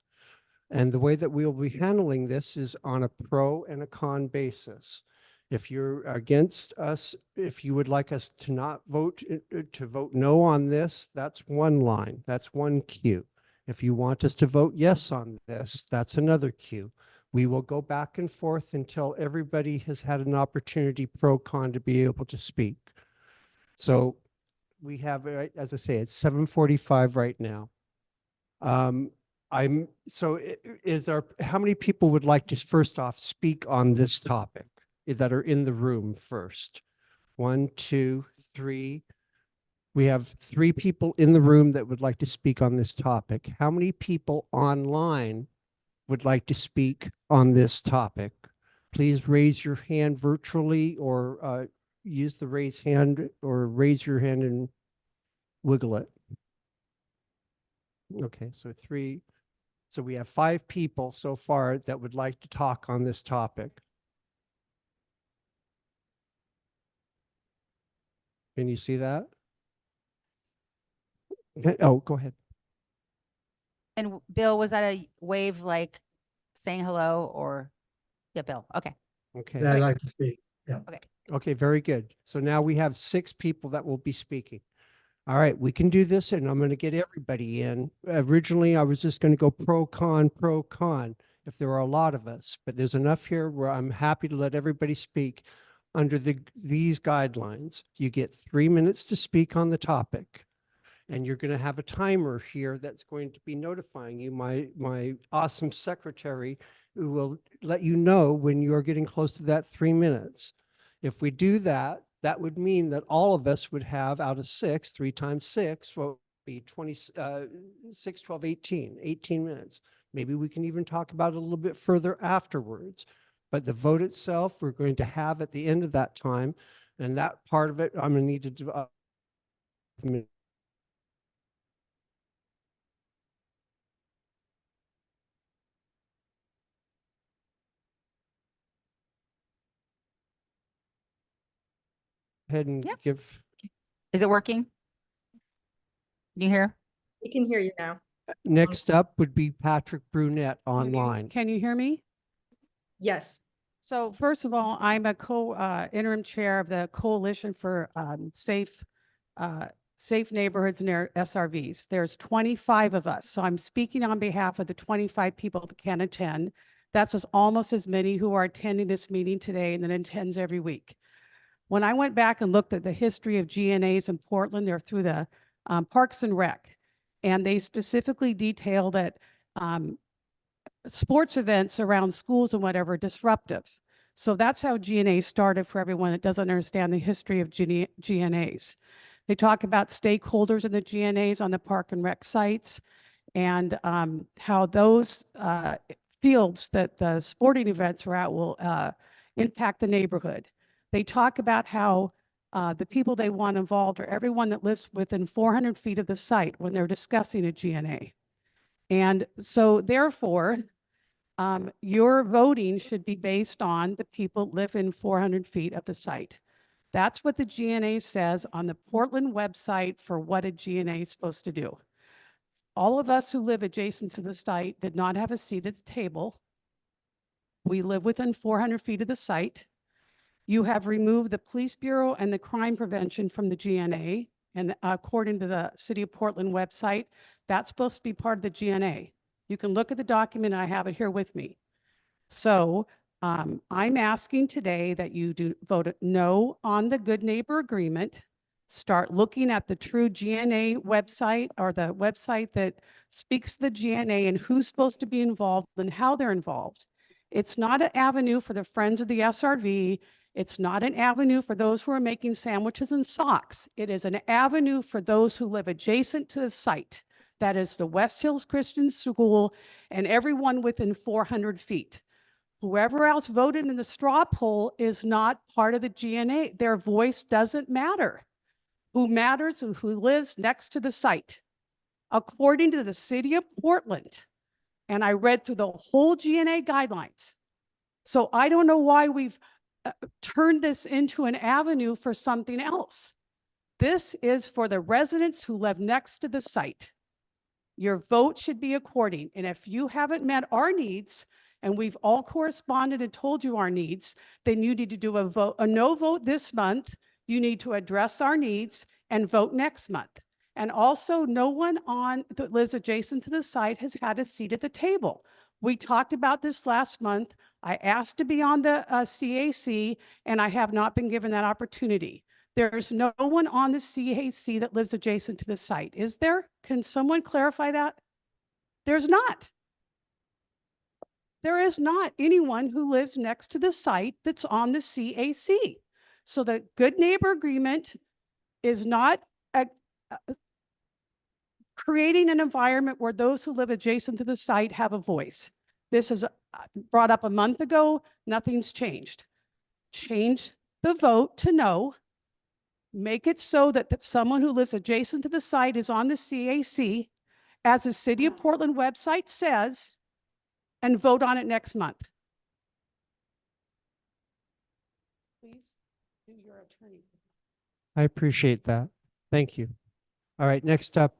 And the way that we'll be handling this is on a pro and a con basis. If you're against us, if you would like us to not vote, to vote no on this, that's one line, that's one cue. If you want us to vote yes on this, that's another cue. We will go back and forth until everybody has had an opportunity, pro, con, to be able to speak. So we have, as I say, it's 7:45 right now. is there, how many people would like to first off speak on this topic that are in the room first? 1, 2, 3. We have 3 people in the room that would like to speak on this topic. How many people online would like to speak on this topic? Please raise your hand virtually or use the raise hand or raise your hand and wiggle it. Okay, so 3. So we have 5 people so far that would like to talk on this topic. Can you see that? Oh, go ahead. And Bill, was that a wave like saying hello or? Yeah, Bill. Okay. Okay. I'd like to speak. Okay, very good. So now we have 6 people that will be speaking. All right, we can do this and I'm going to get everybody in. Originally, I was just going to go pro, con, if there are a lot of us, but there's enough here where I'm happy to let everybody speak under these guidelines. You get 3 minutes to speak on the topic. And you're going to have a timer here that's going to be notifying you, my awesome secretary, who will let you know when you are getting close to that 3 minutes. If we do that, that would mean that all of us would have out of 6, 3 times 6, will be 20, 6, 12, 18 minutes. Maybe we can even talk about it a little bit further afterwards. But the vote itself, we're going to have at the end of that time. And that part of it, I'm going to need to do. Ahead and Yep. give. Is it working? Can you hear? We can hear you now. Next up would be Patrick Brunette online. Can you hear me? Yes. So first of all, I'm a interim chair of the Coalition for Safe Neighborhoods near SRVs. There's 25 of us. So I'm speaking on behalf of the 25 people that can attend. That's almost as many who are attending this meeting today and then attends every week. When I went back and looked at the history of GNAs in Portland, they're through the Parks and Rec, and they specifically detail that sports events around schools and whatever are disruptive. So that's how GNA started for everyone that doesn't understand the history of GNAs. They talk about stakeholders in the GNAs on the Park and Rec sites and how those fields that the sporting events are at will impact the neighborhood. They talk about how the people they want involved are everyone that lives within 400 feet of the site when they're discussing a GNA. And so therefore, your voting should be based on the people live in 400 feet of the site. That's what the GNA says on the Portland website for what a GNA is supposed to do. All of us who live adjacent to the site did not have a seat at the table. We live within 400 feet of the site. You have removed the police bureau and the crime prevention from the GNA. And according to the City of Portland website, that's supposed to be part of the GNA. You can look at the document. I have it here with me. So I'm asking today that you do vote no on the Good Neighbor Agreement. Start looking at the true GNA website or the website that speaks to the GNA and who's supposed to be involved and how they're involved. It's not an avenue for the Friends of the SRV. It's not an avenue for those who are making sandwiches and socks. It is an avenue for those who live adjacent to the site. That is the West Hills Christian School and everyone within 400 feet. Whoever else voted in the straw poll is not part of the GNA. Their voice doesn't matter. Who matters is who lives next to the site. According to the City of Portland, and I read through the whole GNA guidelines. So I don't know why we've turned this into an avenue for something else. This is for the residents who live next to the site. Your vote should be according. And if you haven't met our needs, and we've all corresponded and told you our needs, then you need to do a no vote this month. You need to address our needs and vote next month. And also, no one that lives adjacent to the site has had a seat at the table. We talked about this last month. I asked to be on the CAC, and I have not been given that opportunity. There's no one on the CAC that lives adjacent to the site. Is there? Can someone clarify that? There's not. There is not anyone who lives next to the site that's on the CAC. So the good neighbor agreement is not creating an environment where those who live adjacent to the site have a voice. This is brought up a month ago. Nothing's changed. Change the vote to no. Make it so that someone who lives adjacent to the site is on the CAC, as the City of Portland website says, and vote on it next month. Please do your attorney. I appreciate that. Thank you. All right, next up,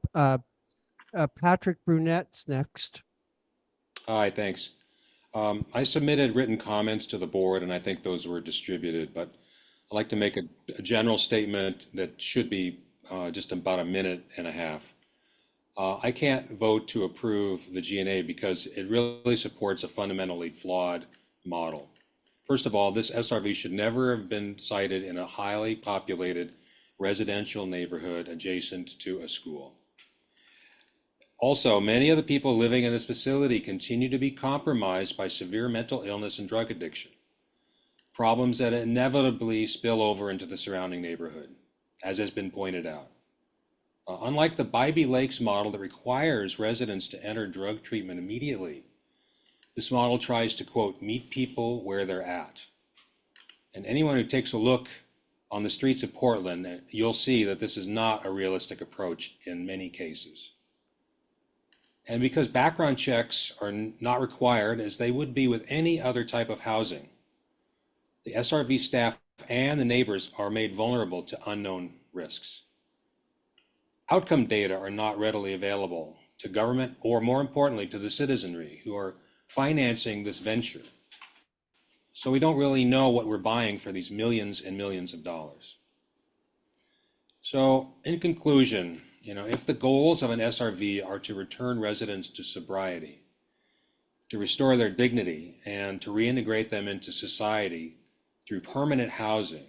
Patrick Brunette's next. Hi, thanks. I submitted written comments to the board, and I think those were distributed, but I'd like to make a general statement that should be just about a minute and a half. I can't vote to approve the GNA because it really supports a fundamentally flawed model. First of all, this SRV should never have been sited in a highly populated residential neighborhood adjacent to a school. Also, many of the people living in this facility continue to be compromised by severe mental illness and drug addiction, problems that inevitably spill over into the surrounding neighborhood, as has been pointed out. Unlike the Bybee Lakes model that requires residents to enter drug treatment immediately, this model tries to, quote, meet people where they're at. And anyone who takes a look on the streets of Portland, you'll see that this is not a realistic approach in many cases. And because background checks are not required, as they would be with any other type of housing, the SRV staff and the neighbors are made vulnerable to unknown risks. Outcome data are not readily available to government, or more importantly, to the citizenry who are financing this venture. So we don't really know what we're buying for these millions and millions of dollars. So in conclusion, if the goals of an SRV are to return residents to sobriety, to restore their dignity, and to reintegrate them into society through permanent housing,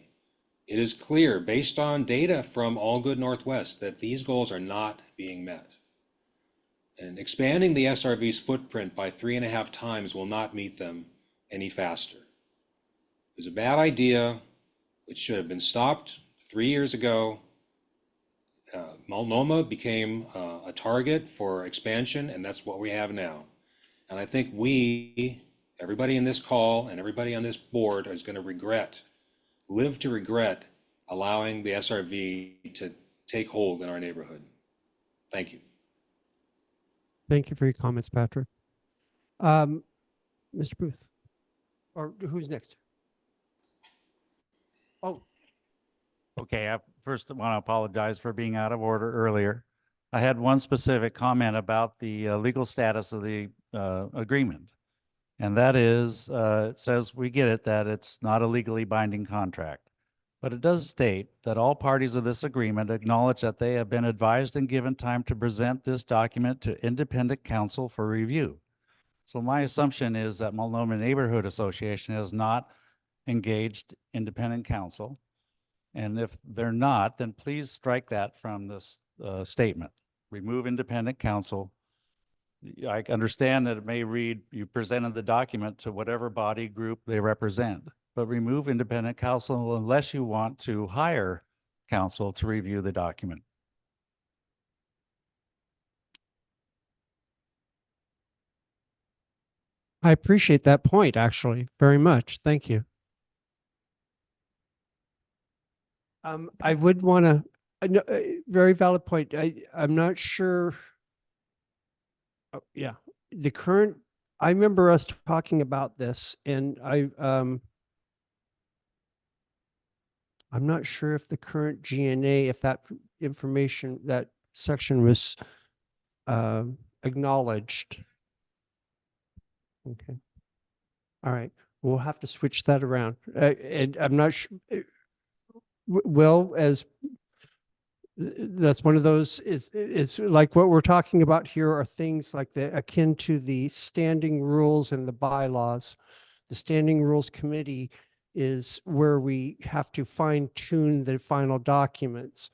it is clear, based on data from All Good Northwest, that these goals are not being met. And expanding the SRV's footprint by 3.5 times will not meet them any faster. It was a bad idea, which should have been stopped 3 years ago. Multnomah became a target for expansion, and that's what we have now. And I think everybody in this call and everybody on this board is going to live to regret allowing the SRV to take hold in our neighborhood. Thank you. Thank you for your comments, Patrick. Mr. Booth, or who's next? Oh, Okay, I first want to apologize for being out of order earlier. I had one specific comment about the legal status of the agreement. And that is, it says, we get it, that it's not a legally binding contract. But it does state that all parties of this agreement acknowledge that they have been advised and given time to present this document to independent counsel for review. So my assumption is that Multnomah Neighborhood Association has not engaged independent counsel. And if they're not, then please strike that from this statement. Remove independent counsel. I understand that it may read, you presented the document to whatever body group they represent, but remove independent counsel unless you want to hire counsel to review the document. I appreciate that point, actually, very much. Thank you. I would want to, very valid point. I'm not sure. Oh, yeah, I remember us talking about this, and I'm not sure if the current GNA, if that information, that section was acknowledged. Okay. All right. We'll have to switch that around. And I'm not sure. Well, that's one of those is like what we're talking about here are things like akin to the standing rules and the bylaws. The Standing Rules Committee is where we have to fine tune the final documents.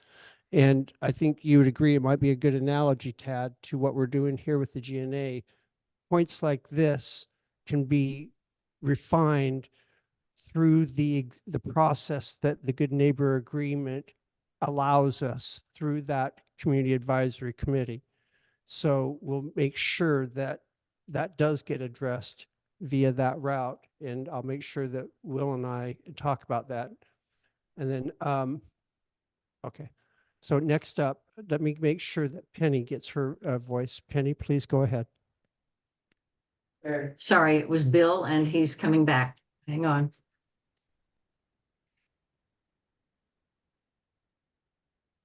And I think you would agree it might be a good analogy, Tad, to what we're doing here with the GNA. Points like this can be refined through the process that the Good Neighbor Agreement allows us through that Community Advisory Committee. So we'll make sure that that does get addressed via that route. And I'll make sure that Will and I talk about that. And then, okay. So next up, let me make sure that Penny gets her voice. Penny, please go ahead. Sorry, it was Bill and he's coming back. Hang on.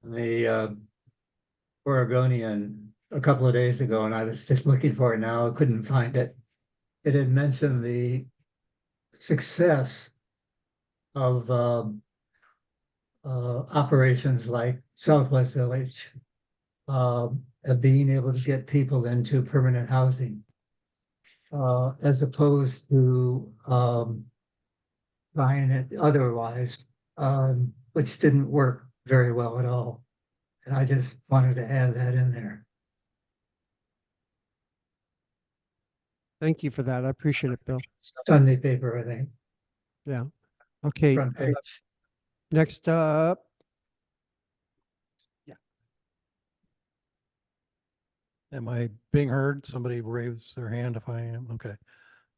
The Oregonian a couple of days ago, and I was just looking for it now, I couldn't find it. It had mentioned the success of operations like Southwest Village, of being able to get people into permanent housing, as opposed to buying it otherwise, which didn't work very well at all. And I just wanted to add that in there. Thank you for that. I appreciate it, Bill. Sunday paper, I think. Yeah. Okay. Front page. Next up. Yeah. Am I being heard? Somebody raise their hand if I am. Okay.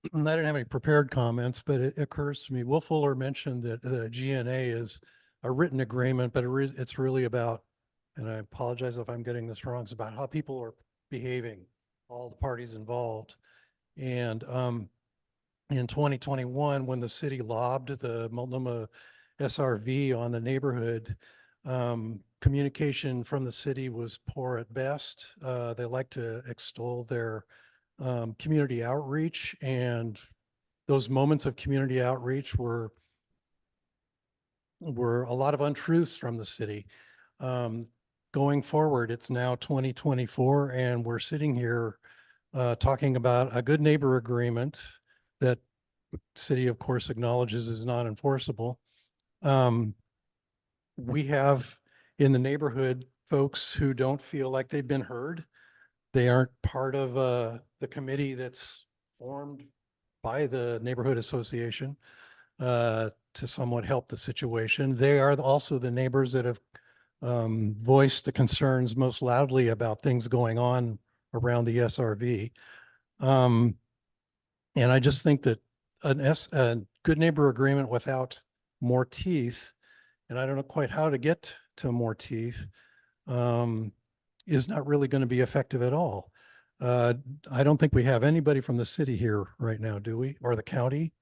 I didn't have any prepared comments, but it occurs to me, Will Fuller mentioned that the GNA is a written agreement, but it's really about, and I apologize if I'm getting this wrong, it's about how people are behaving, all the parties involved. And in 2021, when the city lobbed the Multnomah SRV on the neighborhood, communication from the city was poor at best. They like to extol their community outreach, and those moments of community outreach were a lot of untruths from the city. Going forward, it's now 2024, and we're sitting here talking about a good neighbor agreement that city, of course, acknowledges is not enforceable. We have in the neighborhood folks who don't feel like they've been heard. They aren't part of the committee that's formed by the neighborhood association to somewhat help the situation. They are also the neighbors that have voiced the concerns most loudly about things going on around the SRV. And I just think that a good neighbor agreement without more teeth, and I don't know quite how to get to more teeth, is not really going to be effective at all. I don't think we have anybody from the city here right now, do we? Or the county?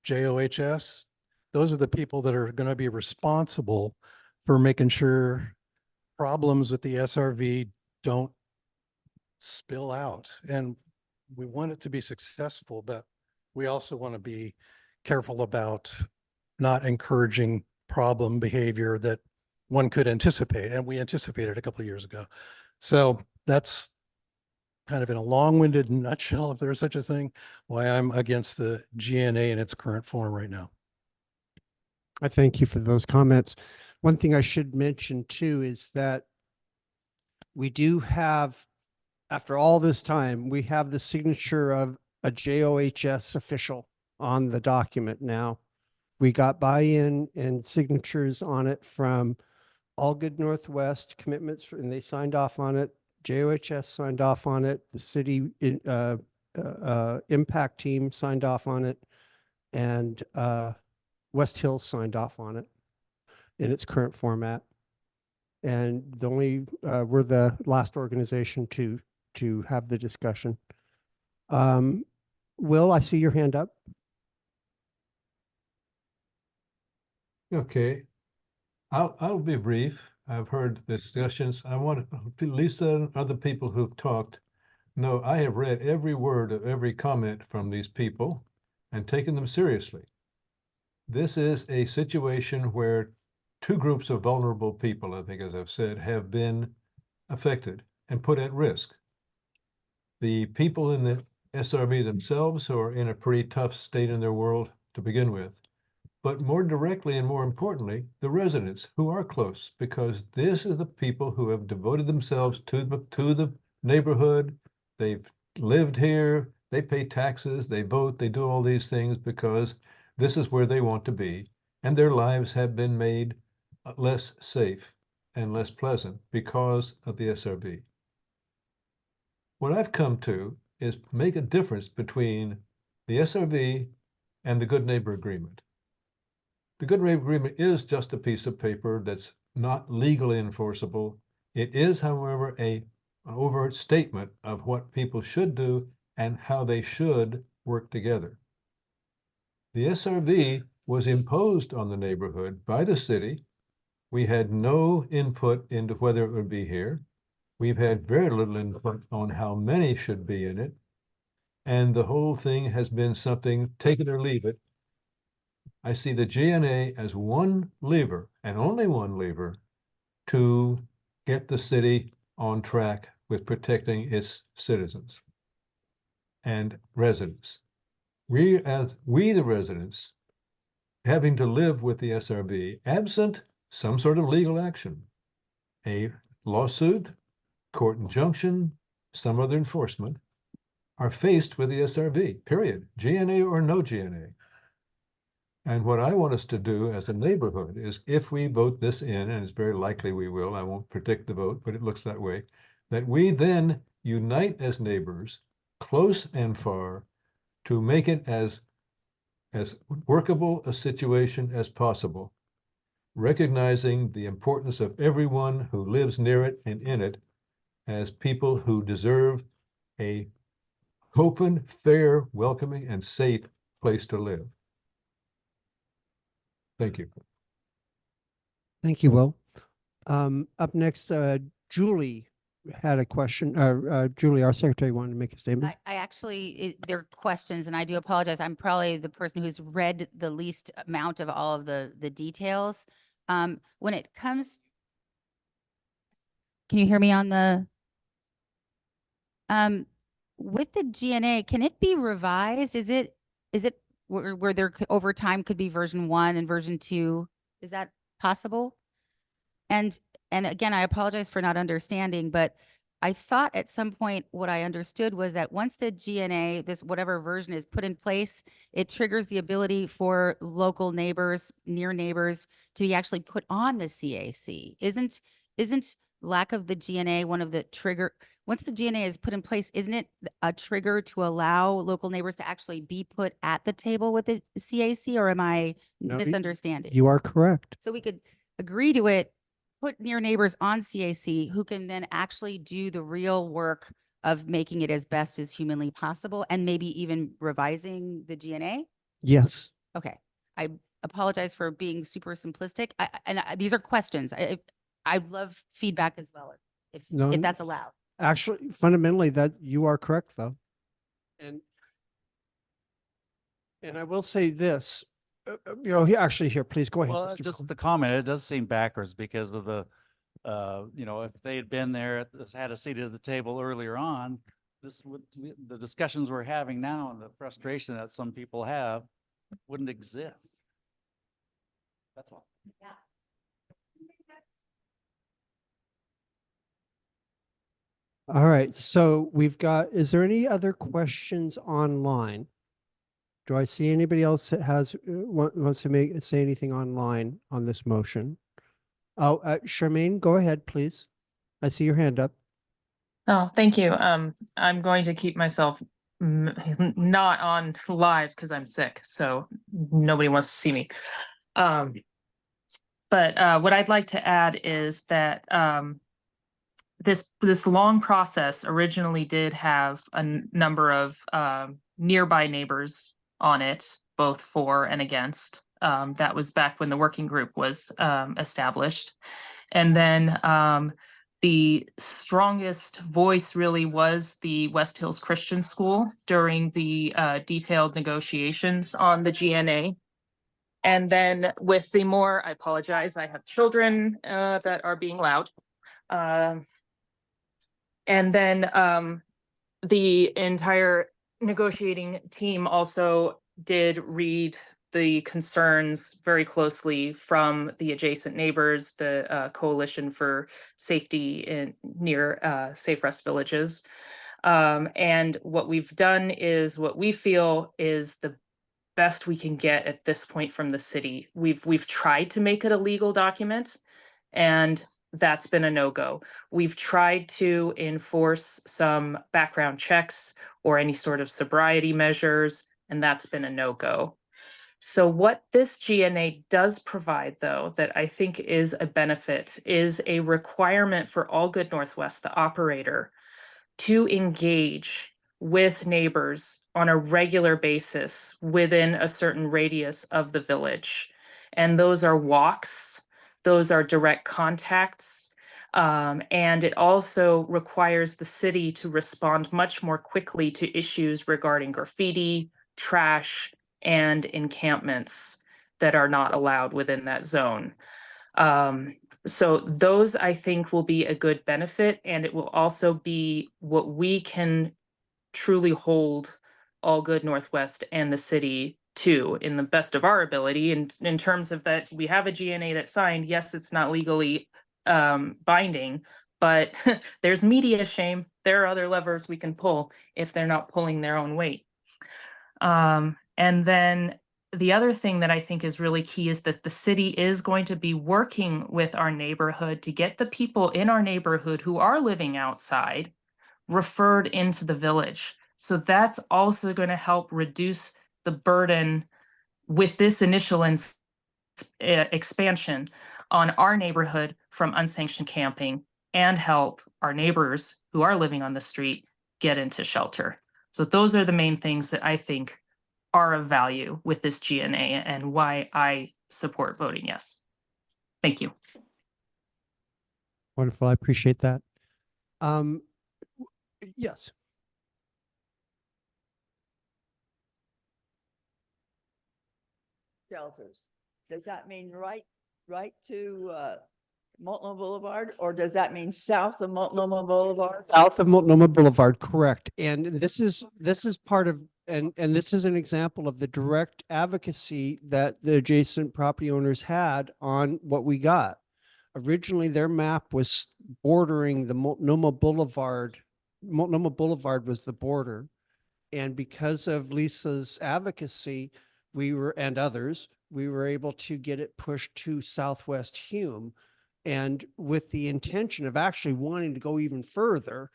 JOHS, those are the people that are going to be responsible for making sure problems with the SRV don't spill out. And we want it to be successful, but we also want to be careful about not encouraging problem behavior that one could anticipate. And we anticipated a couple of years ago. So that's kind of in a long-winded nutshell, if there's such a thing, why I'm against the GNA in its current form right now. I thank you for those comments. One thing I should mention too is that we do have, after all this time, we have the signature of a JOHS official on the document now. We got buy-in and signatures on it from All Good Northwest commitments, and they signed off on it. JOHS signed off on it. The city impact team signed off on it, and West Hills signed off on it in its current format. And we're the last organization to have the discussion. Will, I see your hand up. Okay, I'll be brief. I've heard the discussions. I want to, Lisa and other people who've talked know I have read every word of every comment from these people and taken them seriously. This is a situation where two groups of vulnerable people, I think, as I've said, have been affected and put at risk. The people in the SRV themselves, who are in a pretty tough state in their world to begin with, but more directly and more importantly, the residents who are close, because this is the people who have devoted themselves to the neighborhood. They've lived here, they pay taxes, they vote, they do all these things because this is where they want to be. And their lives have been made less safe and less pleasant because of the SRB. What I've come to is make a difference between the SRB and the Good Neighbor Agreement. The Good Neighbor Agreement is just a piece of paper that's not legally enforceable. It is, however, an overt statement of what people should do and how they should work together. The SRB was imposed on the neighborhood by the city. We had no input into whether it would be here. We've had very little input on how many should be in it. And the whole thing has been something, take it or leave it. I see the GNA as one lever and only one lever to get the city on track with protecting its citizens and residents. We, the residents, having to live with the SRB, absent some sort of legal action, a lawsuit, court injunction, some other enforcement, are faced with the SRB, period, GNA or no GNA. And what I want us to do as a neighborhood is, if we vote this in, and it's very likely we will, I won't predict the vote, but it looks that way, that we then unite as neighbors, close and far, to make it as workable a situation as possible, recognizing the importance of everyone who lives near it and in it as people who deserve a open, fair, welcoming, and safe place to live. Thank you. Thank you, Will. Up next, Julie had a question. Julie, our secretary, wanted to make a statement. I actually, there are questions, and I do apologize. I'm probably the person who's read the least amount of all of the details. When it comes, can you hear me on the, with the GNA, can it be revised? Is it where there over time could be version 1 and version 2? Is that possible? And again, I apologize for not understanding, but I thought at some point what I understood was that once the GNA, this whatever version is put in place, it triggers the ability for local neighbors, near neighbors, to be actually put on the CAC. Isn't lack of the GNA one of the trigger? Once the GNA is put in place, isn't it a trigger to allow local neighbors to actually be put at the table with the CAC, or am I No, misunderstanding? You are correct. So we could agree to it, put near neighbors on CAC who can then actually do the real work of making it as best as humanly possible, and maybe even revising the GNA? Yes. Okay. I apologize for being super simplistic. These are questions. I'd love feedback as well, if that's allowed. Actually, fundamentally, that you are correct, though. And I will say this, here, please go ahead. Well, Mr. just Cohen. the comment, it does seem backwards because of the, if they had been there, had a seat at the table earlier on, the discussions we're having now and the frustration that some people have wouldn't exist. That's all. Yeah. All right, so we've got, is there any other questions online? Do I see anybody else that has, wants to say anything online on this motion? Oh, Charmaine, go ahead, please. I see your hand up. Oh, thank you. I'm going to keep myself not on live because I'm sick, so nobody wants to see me. But what I'd like to add is that this long process originally did have a number of nearby neighbors on it, both for and against. That was back when the working group was established. And then the strongest voice really was the West Hills Christian School during the detailed negotiations on the GNA. And then with the more, I apologize, I have children that are being loud. And then the entire negotiating team also did read the concerns very closely from the adjacent neighbors, the Coalition for Safety in near Safe Rest Villages. And what we've done is what we feel is the best we can get at this point from the city. We've tried to make it a legal document, and that's been a no-go. We've tried to enforce some background checks or any sort of sobriety measures, and that's been a no-go. So what this GNA does provide, though, that I think is a benefit, is a requirement for All Good Northwest, the operator, to engage with neighbors on a regular basis within a certain radius of the village. And those are walks, those are direct contacts, and it also requires the city to respond much more quickly to issues regarding graffiti, trash, and encampments that are not allowed within that zone. So those, I think, will be a good benefit, and it will also be what we can truly hold All Good Northwest and the city to in the best of our ability. And in terms of that, we have a GNA that's signed. Yes, it's not legally binding, but there's media shame. There are other levers we can pull if they're not pulling their own weight. And then the other thing that I think is really key is that the city is going to be working with our neighborhood to get the people in our neighborhood who are living outside referred into the village. So that's also going to help reduce the burden with this initial expansion on our neighborhood from unsanctioned camping, and help our neighbors who are living on the street get into shelter. So those are the main things that I think are of value with this GNA and why I support voting yes. Thank you. Wonderful. I appreciate that. Yes. Shelters. Does that mean right to Multnomah Boulevard, or does that mean south of Multnomah Boulevard? South of Multnomah Boulevard, correct. And this is part of, and this is an example of the direct advocacy that the adjacent property owners had on what we got. Originally, their map was bordering the Multnomah Boulevard. Multnomah Boulevard was the border. And because of Lisa's advocacy, and others, we were able to get it pushed to Southwest Hume, and with the intention of actually wanting to go even further,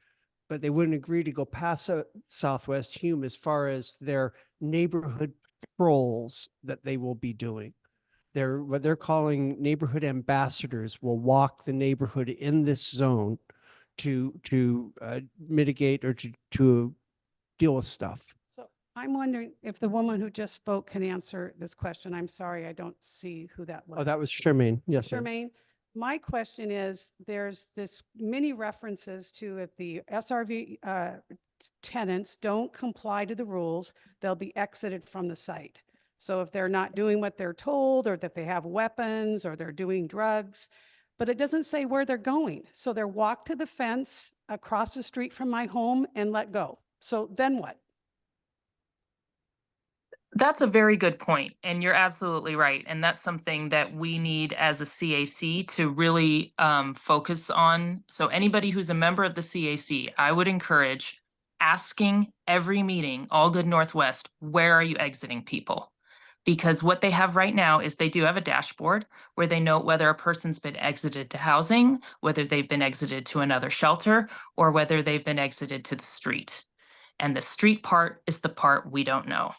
but they wouldn't agree to go past Southwest Hume as far as their neighborhood patrols that they will be doing. What they're calling neighborhood ambassadors will walk the neighborhood in this zone to mitigate or to deal with stuff. So I'm wondering if the woman who just spoke can answer this question. I'm sorry, I don't see who that was. Oh, that was Charmaine. Yes, ma'am. Charmaine, my question is, there's this many references to if the SRV tenants don't comply to the rules, they'll be exited from the site. So if they're not doing what they're told, or that they have weapons, or they're doing drugs, but it doesn't say where they're going. So they're walked to the fence across the street from my home and let go. So then what? That's a very good point, and you're absolutely right. And that's something that we need as a CAC to really focus on. So anybody who's a member of the CAC, I would encourage asking every meeting, All Good Northwest, where are you exiting people? Because what they have right now is they do have a dashboard where they note whether a person's been exited to housing, whether they've been exited to another shelter, or whether they've been exited to the street. And the street part is the part we don't know.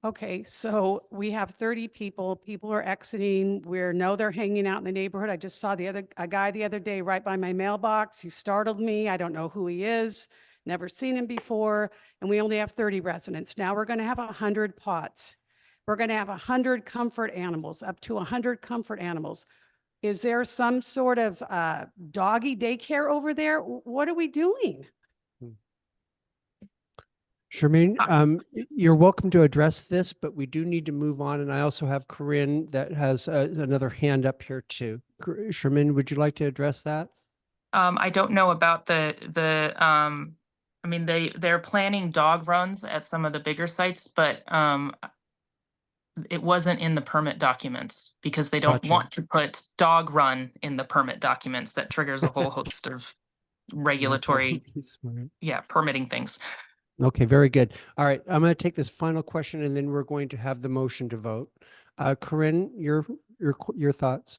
Okay, so we have 30 people. People are exiting. We know they're hanging out in the neighborhood. I just saw a guy the other day right by my mailbox. He startled me. I don't know who he is. Never seen him before. And we only have 30 residents. Now we're going to have 100 pots. We're going to have 100 comfort animals, up to 100 comfort animals. Is there some sort of doggy daycare over there? What are we doing? Charmaine, you're welcome to address this, but we do need to move on. And I also have Corinne that has another hand up here too. Charmaine, would you like to address that? I don't know about I mean, they're planning dog runs at some of the bigger sites, but it wasn't in the permit documents because they don't Gotcha. want to put dog run in the permit documents. That triggers a whole host of regulatory, Smart. permitting things. Okay, very good. All right, I'm going to take this final question and then we're going to have the motion to vote. Corinne, your thoughts?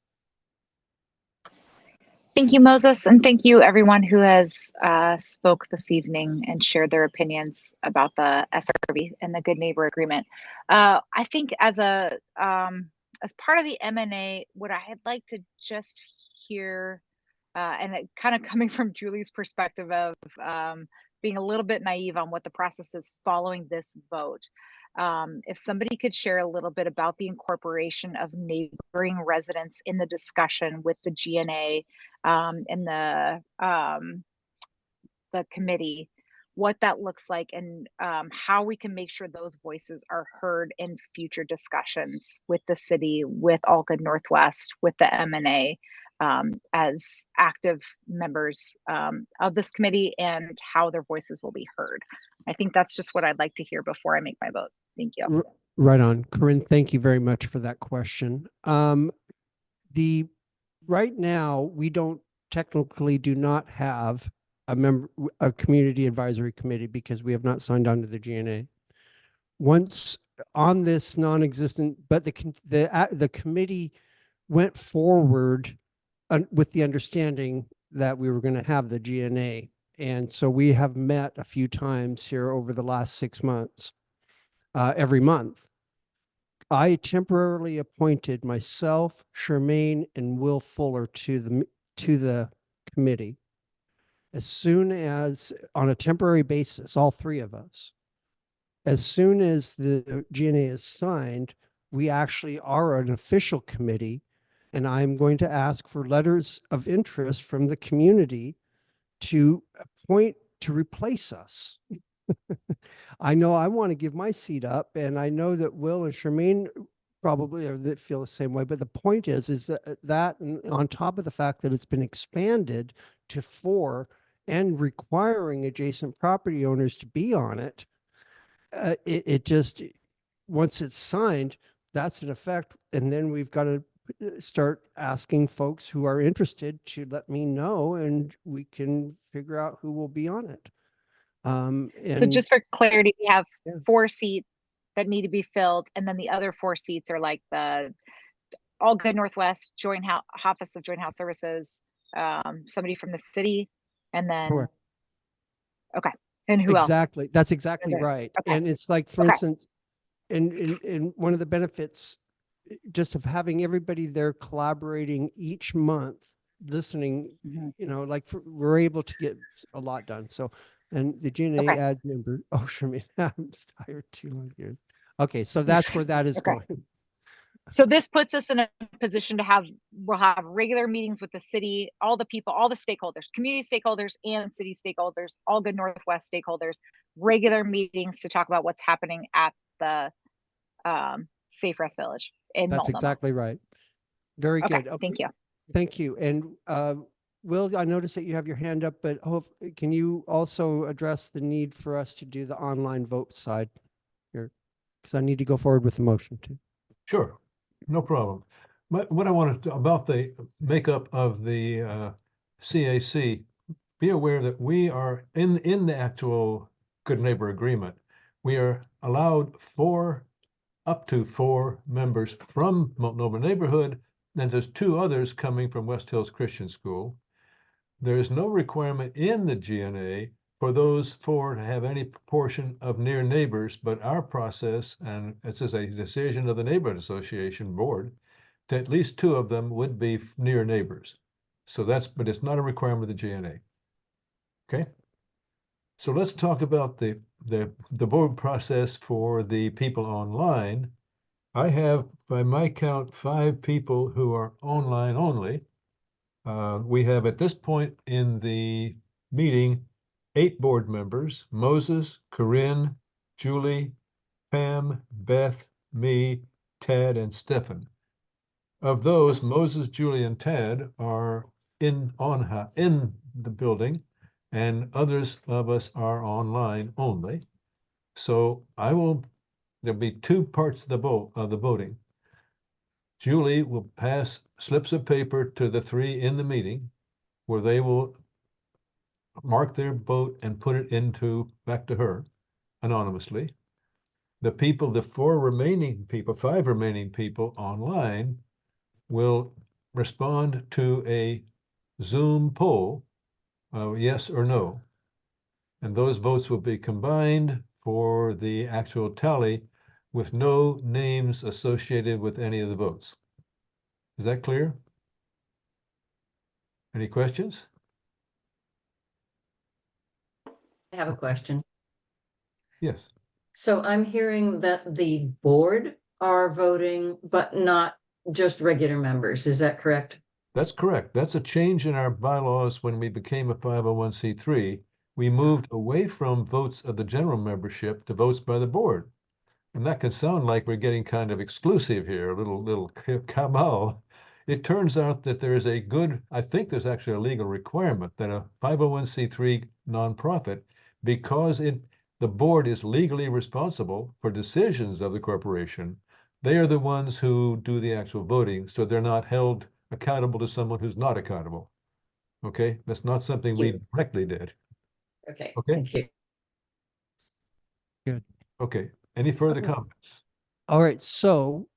Thank you, Moses, and thank you everyone who has spoke this evening and shared their opinions about the SRB and the Good Neighbor Agreement. I think as part of the M&A, what I'd like to just hear, and it kind of coming from Julie's perspective of being a little bit naive on what the process is following this vote. If somebody could share a little bit about the incorporation of neighboring residents in the discussion with the GNA and the committee, what that looks like, and how we can make sure those voices are heard in future discussions with the city, with All Good Northwest, with the M&A, as active members of this committee, and how their voices will be heard. I think that's just what I'd like to hear before I make my vote. Thank you. Right on. Corinne, thank you very much for that question. Right now, we do not have a community advisory committee because we have not signed on to the GNA. Once on this non-existent, but the committee went forward with the understanding that we were going to have the GNA. And so we have met a few times here over the last 6 months, every month. I temporarily appointed myself, Charmaine, and Will Fuller to the committee. As soon as, on a temporary basis, all three of us, as soon as the GNA is signed, we actually are an official committee, and I'm going to ask for letters of interest from the community to appoint to replace us. I know I want to give my seat up, and I know that Will and Charmaine probably feel the same way. But the point is that on top of the fact that it's been expanded to 4 and requiring adjacent property owners to be on it, it just, once it's signed, that's in effect. And then we've got to start asking folks who are interested to let me know, and we can figure out who will be on it. So just for clarity, we have 4 seats that need to be filled, and then the other 4 seats are like the All Good Northwest, Office of Joint House Services, somebody from the city, and then Correct. Okay, and who else? Exactly, that's exactly right. Okay. And it's like, for instance, and one of the benefits just of having everybody there collaborating each month, listening, like we're able to get a lot done. So, and the GNA adds member, Charmaine, I'm tired too. Okay, so that's where that is going. So this puts us in a position to we'll have regular meetings with the city, all the people, all the stakeholders, community stakeholders and city stakeholders, All Good Northwest stakeholders, regular meetings to talk about what's happening at the Safe Rest Village in That's Multnomah. exactly right. Very good. Okay. Thank you. Thank you. And Will, I noticed that you have your hand up, but can you also address the need for us to do the online vote side here? Because I need to go forward with the motion too. Sure, no problem. But what I wanted to, about the makeup of the CAC, be aware that we are in the actual Good Neighbor Agreement. We are allowed up to 4 members from Multnomah neighborhood, and there's 2 others coming from West Hills Christian School. There is no requirement in the GNA for those 4 to have any proportion of near neighbors, but our process, and this is a decision of the Neighborhood Association Board, that at least 2 of them would be near neighbors. So but it's not a requirement of the GNA. Okay. So let's talk about the board process for the people online. I have, by my count, 5 people who are online only. We have at this point in the meeting 8 board members: Moses, Corinne, Julie, Pam, Beth, me, Ted, and Stefan. Of those, Moses, Julie, and Ted are in the building, and others of us are online only. So I will there'll be two parts of the voting. Julie will pass slips of paper to the three in the meeting where they will mark their vote and put it back to her anonymously. The people, the five remaining people online will respond to a Zoom poll, yes or no. And those votes will be combined for the actual tally with no names associated with any of the votes. Is that clear? Any questions? I have a question. Yes. So I'm hearing that the board are voting, but not just regular members. Is that correct? That's correct. That's a change in our bylaws when we became a 501c3. We moved away from votes of the general membership to votes by the board. And that can sound like we're getting kind of exclusive here, a little cabal. It turns out that there is I think there's actually a legal requirement that a 501c3 nonprofit, because the board is legally responsible for decisions of the corporation, they are the ones who do the actual voting, so they're not held accountable to someone who's not accountable. Okay, that's not something we directly did. Okay. Okay. Thank you. Good. Okay, any further comments? All right, so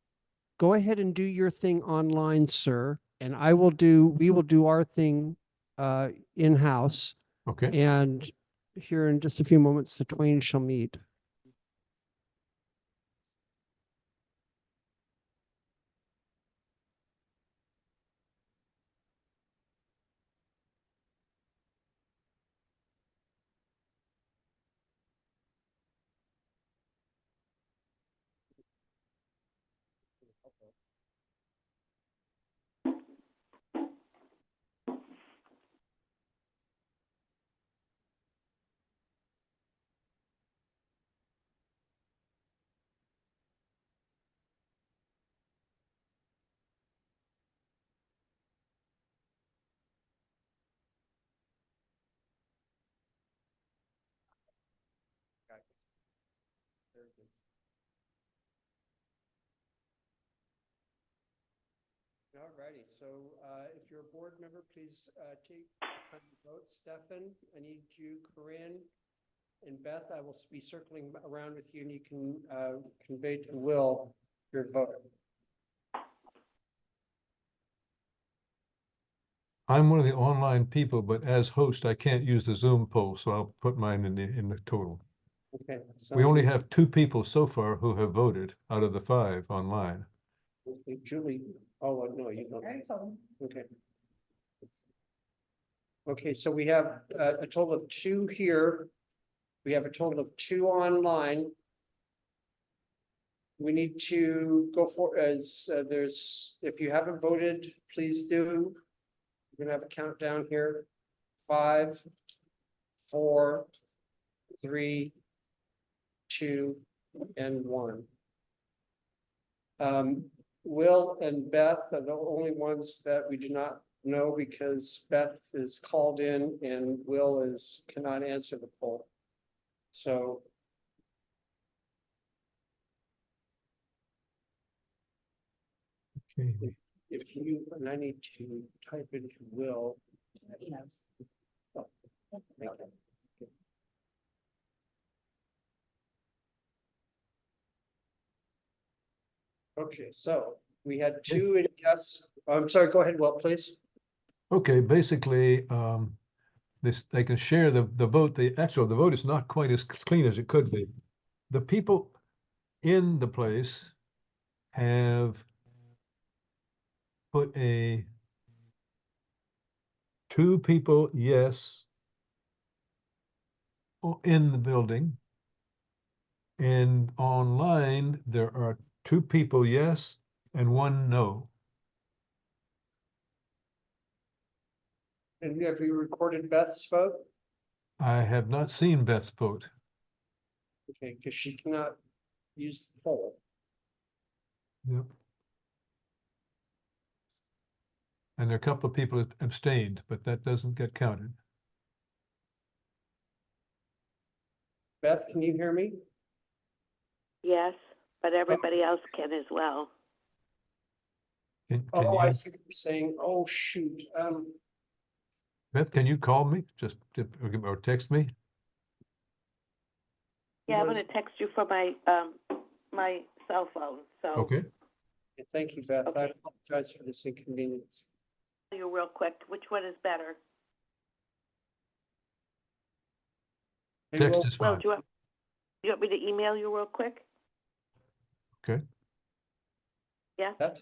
go ahead and do your thing online, sir, and we will do our thing in-house. Okay. And here in just a few moments, the twain shall meet. All righty, so if you're a board member, please take time to vote. Stefan, I need you, Corinne, and Beth, I will be circling around with you and you can convey to Will your vote. I'm one of the online people, but as host, I can't use the Zoom poll, so I'll put mine in the total. Okay. We only have 2 people so far who have voted out of the 5 online. Okay, Julie, no, you don't. Okay. Okay, so we have a total of 2 here. We have a total of 2 online. We need to go for, if you haven't voted, please do. We're gonna have a countdown here. 5, 4, 3, 2, and 1. Will and Beth are the only ones that we do not know because Beth is called in and Will cannot answer the poll. So. Okay. If you, and I need to type into Will. Oh, thank you. Okay, so we had 2 and yes, I'm sorry, go ahead, Will, please. Okay, basically, they can share the vote. The vote is not quite as clean as it could be. The people in the place have put 2 people yes in the building. And online, there are 2 people yes and 1 no. And have you recorded Beth's vote? I have not seen Beth's vote. Okay, because she cannot use the poll. Yep. And there are a couple of people that abstained, but that doesn't get counted. Beth, can you hear me? Yes. but everybody else can as well. Can Oh, I you, see what you're saying. Oh, shoot. Beth, can you call me? Just, or text me? Yeah, I'm Was- gonna text you from my cell phone, so. Okay. Thank you, Beth. I Okay. apologize for this inconvenience. You real quick, which one is better? Hey, Text Will, is Will, fine. do you want me to email you real quick? Okay. Yeah? that?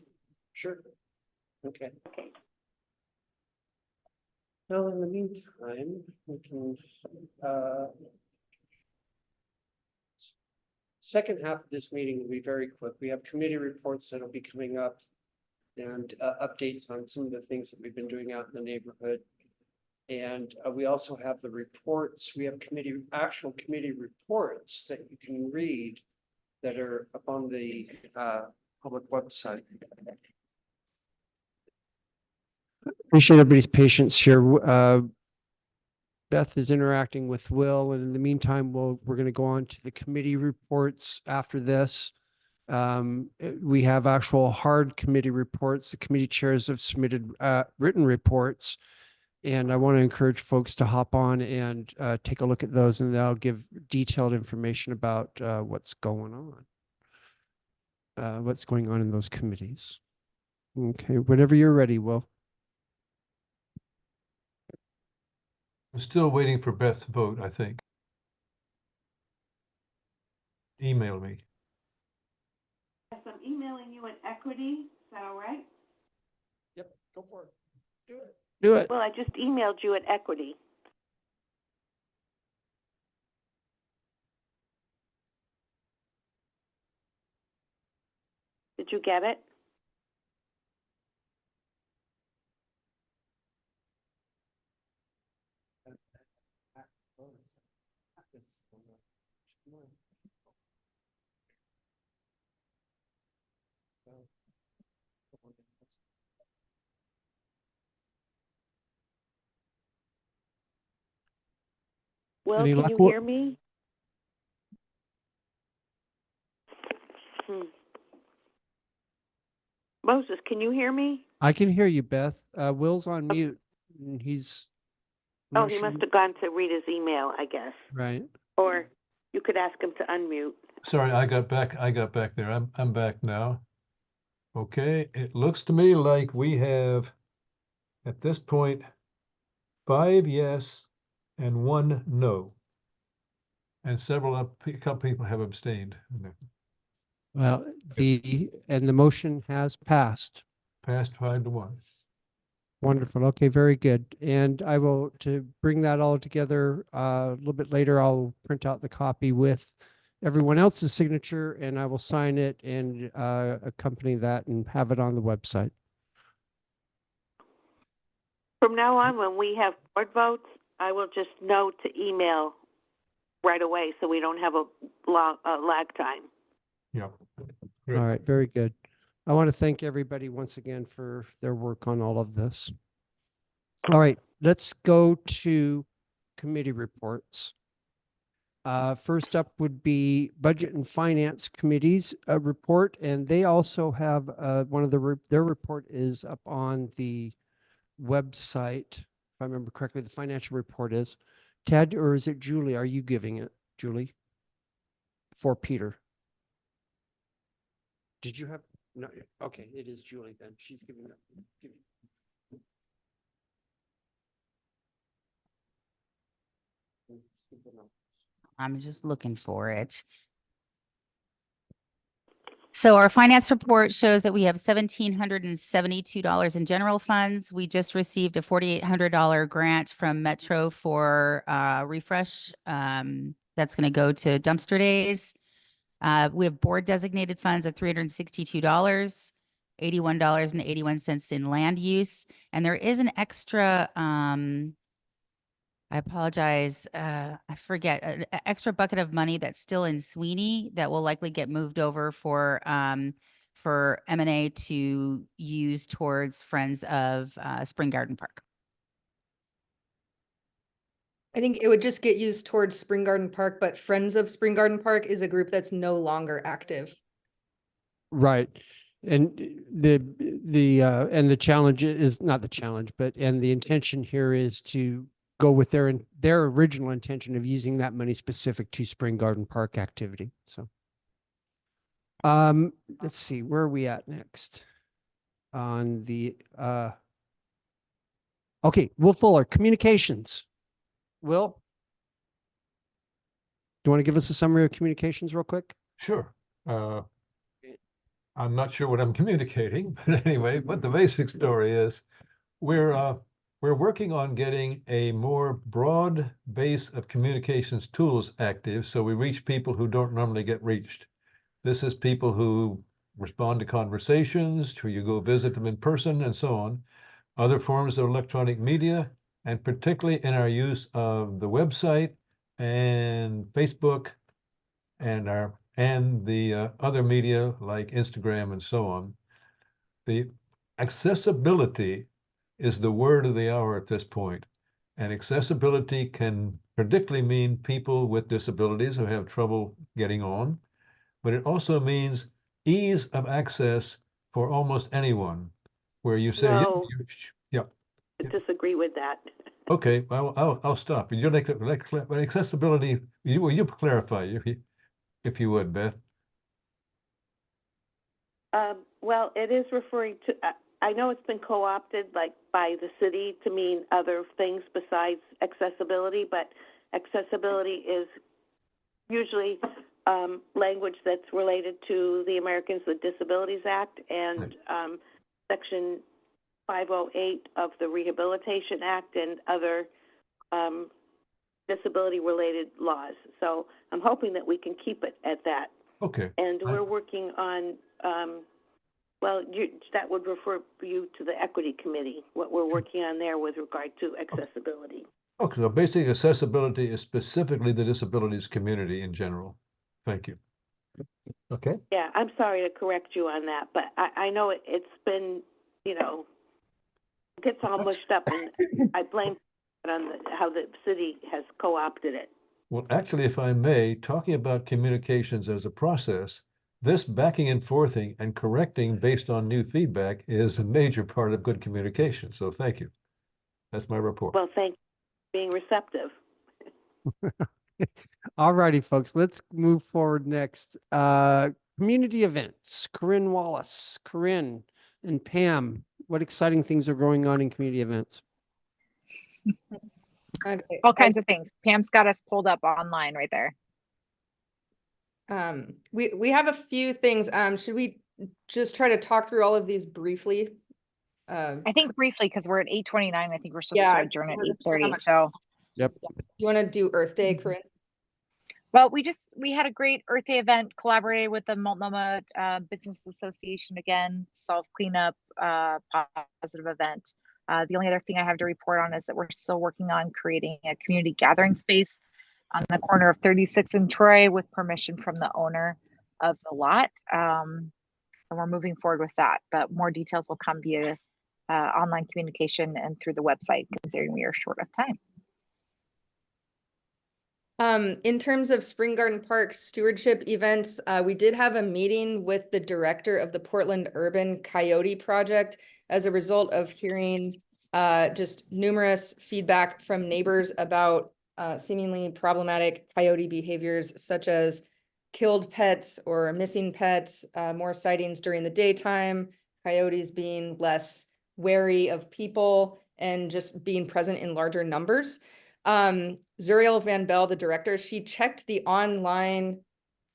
Sure. Okay. Okay. Well, in the meantime, we can, second half of this meeting will be very quick. We have committee reports that'll be coming up and updates on some of the things that we've been doing out in the neighborhood. And we also have the reports. We have actual committee reports that you can read that are up on the public website. Appreciate everybody's patience here. Beth is interacting with Will, and in the meantime, we're going to go on to the committee reports after this. We have actual hard committee reports. The committee chairs have submitted written reports, and I want to encourage folks to hop on and take a look at those, and they'll give detailed information about what's going on in those committees. Okay, whenever you're ready, Will. I'm still waiting for Beth's vote, I think. Email me. Yes, I'm emailing you at Equity. Is that all right? Yep, go for it. Do it. Do it. Well, I just emailed you at Equity. Did you get it? Will, Any can luck, you Will? hear me? Moses, can you hear me? I can hear you, Beth. Will's on mute. And he's. I'm Oh, not he sure- must have gone to read his email, I guess. Right. Or you could ask him to unmute. Sorry, I got back there. I'm back now. Okay, it looks to me like we have, at this point, 5 yes and 1 no. And several people have abstained. Well, the motion has passed. Passed 5-1. Wonderful. Okay, very good. And I will, to bring that all together, a little bit later, I'll print out the copy with everyone else's signature, and I will sign it and accompany that and have it on the website. From now on, when we have board votes, I will just know to email right away so we don't have a lag time. Yeah. All right, very good. I want to thank everybody once again for their work on all of this. All right, let's go to committee reports. First up would be Budget and Finance Committee's report, and they also have one of their report is up on the website. If I remember correctly, the financial report is. Ted, or is it Julie? Are you giving it, Julie? For Peter. Did you have, no, okay, it is Julie then. She's giving that. I'm just looking for it. So our finance report shows that we have $1,772 in general funds. We just received a $4,800 grant from Metro for refresh. That's going to go to dumpster days. We have board designated funds of $362, $81.81 in land use. And there is an extra, I apologize. I forget an extra bucket of money that's still in Sweeney that will likely get moved over for M&A to use towards Friends of Spring Garden Park. I think it would just get used towards Spring Garden Park, but Friends of Spring Garden Park is a group that's no longer active. Right. And and the challenge is not the challenge, and the intention here is to go with their original intention of using that money specific to Spring Garden Park activity. So, let's see, where are we at next? On the, okay, Will Fuller, communications. Will? Do you want to give us a summary of communications real quick? Sure. I'm not sure what I'm communicating, but anyway, but the basic story is we're working on getting a more broad base of communications tools active so we reach people who don't normally get reached. This is people who respond to conversations, who you go visit them in person and so on, other forms of electronic media, and particularly in our use of the website and Facebook and the other media like Instagram and so on. The accessibility is the word of the hour at this point. And accessibility can particularly mean people with disabilities who have trouble getting on, but it also means ease of access for almost anyone, where you say, No. yeah. I disagree with that. Okay, I'll stop. You're like accessibility. Will you clarify if you would, Beth? Well, it is referring to, I know it's been co-opted like by the city to mean other things besides accessibility, but accessibility is usually language that's related to the Americans with Disabilities Act and Section 508 of the Rehabilitation Act and other disability-related laws. So I'm hoping that we can keep it at that. Okay. And we're working on, that would refer you to the Equity Committee, what we're working on there with regard to accessibility. Okay, so basically accessibility is specifically the disabilities community in general. Thank you. Okay. Yeah, I'm sorry to correct you on that, but I know it's been, gets all mushed up, and I blame it on how the city has co-opted it. Well, actually, if I may, talking about communications as a process, this backing and forthing and correcting based on new feedback is a major part of good communication. So thank you. That's my report. Well, thank you for being receptive. All righty, folks, let's move forward next. Community events. Corinne Wallace, Corinne and Pam, what exciting things are going on in community events? Okay. All kinds of things. Pam's got us pulled up online right there. We have a few things. Should we just try to talk through all of these briefly? I think briefly, because we're at 8:29. I think we're supposed Yeah, to adjourn at wasn't sure how 8:30. much So, yep. You want to do Earth Day, Corinne? Well, we had a great Earth Day event, collaborated with the Multnomah Business Association again, solve cleanup, positive event. The only other thing I have to report on is that we're still working on creating a community gathering space on the corner of 36 and Troy with permission from the owner of the lot. And we're moving forward with that, but more details will come via online communication and through the website, considering we are short of time. In terms of Spring Garden Park stewardship events, we did have a meeting with the director of the Portland Urban Coyote Project as a result of hearing just numerous feedback from neighbors about seemingly problematic coyote behaviors, such as killed pets or missing pets, more sightings during the daytime, coyotes being less wary of people, and just being present in larger numbers. Zuriel Van Bell, the director, she checked the online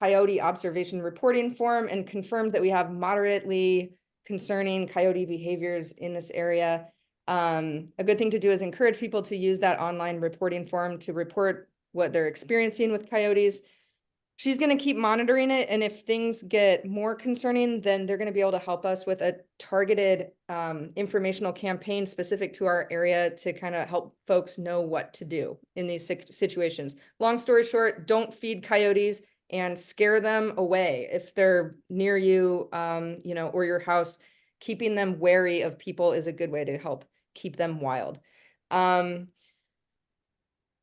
coyote observation reporting form and confirmed that we have moderately concerning coyote behaviors in this area. A good thing to do is encourage people to use that online reporting form to report what they're experiencing with coyotes. She's going to keep monitoring it, and if things get more concerning, then they're going to be able to help us with a targeted informational campaign specific to our area to kind of help folks know what to do in these situations. Long story short, don't feed coyotes and scare them away if they're near you, or your house. Keeping them wary of people is a good way to help keep them wild.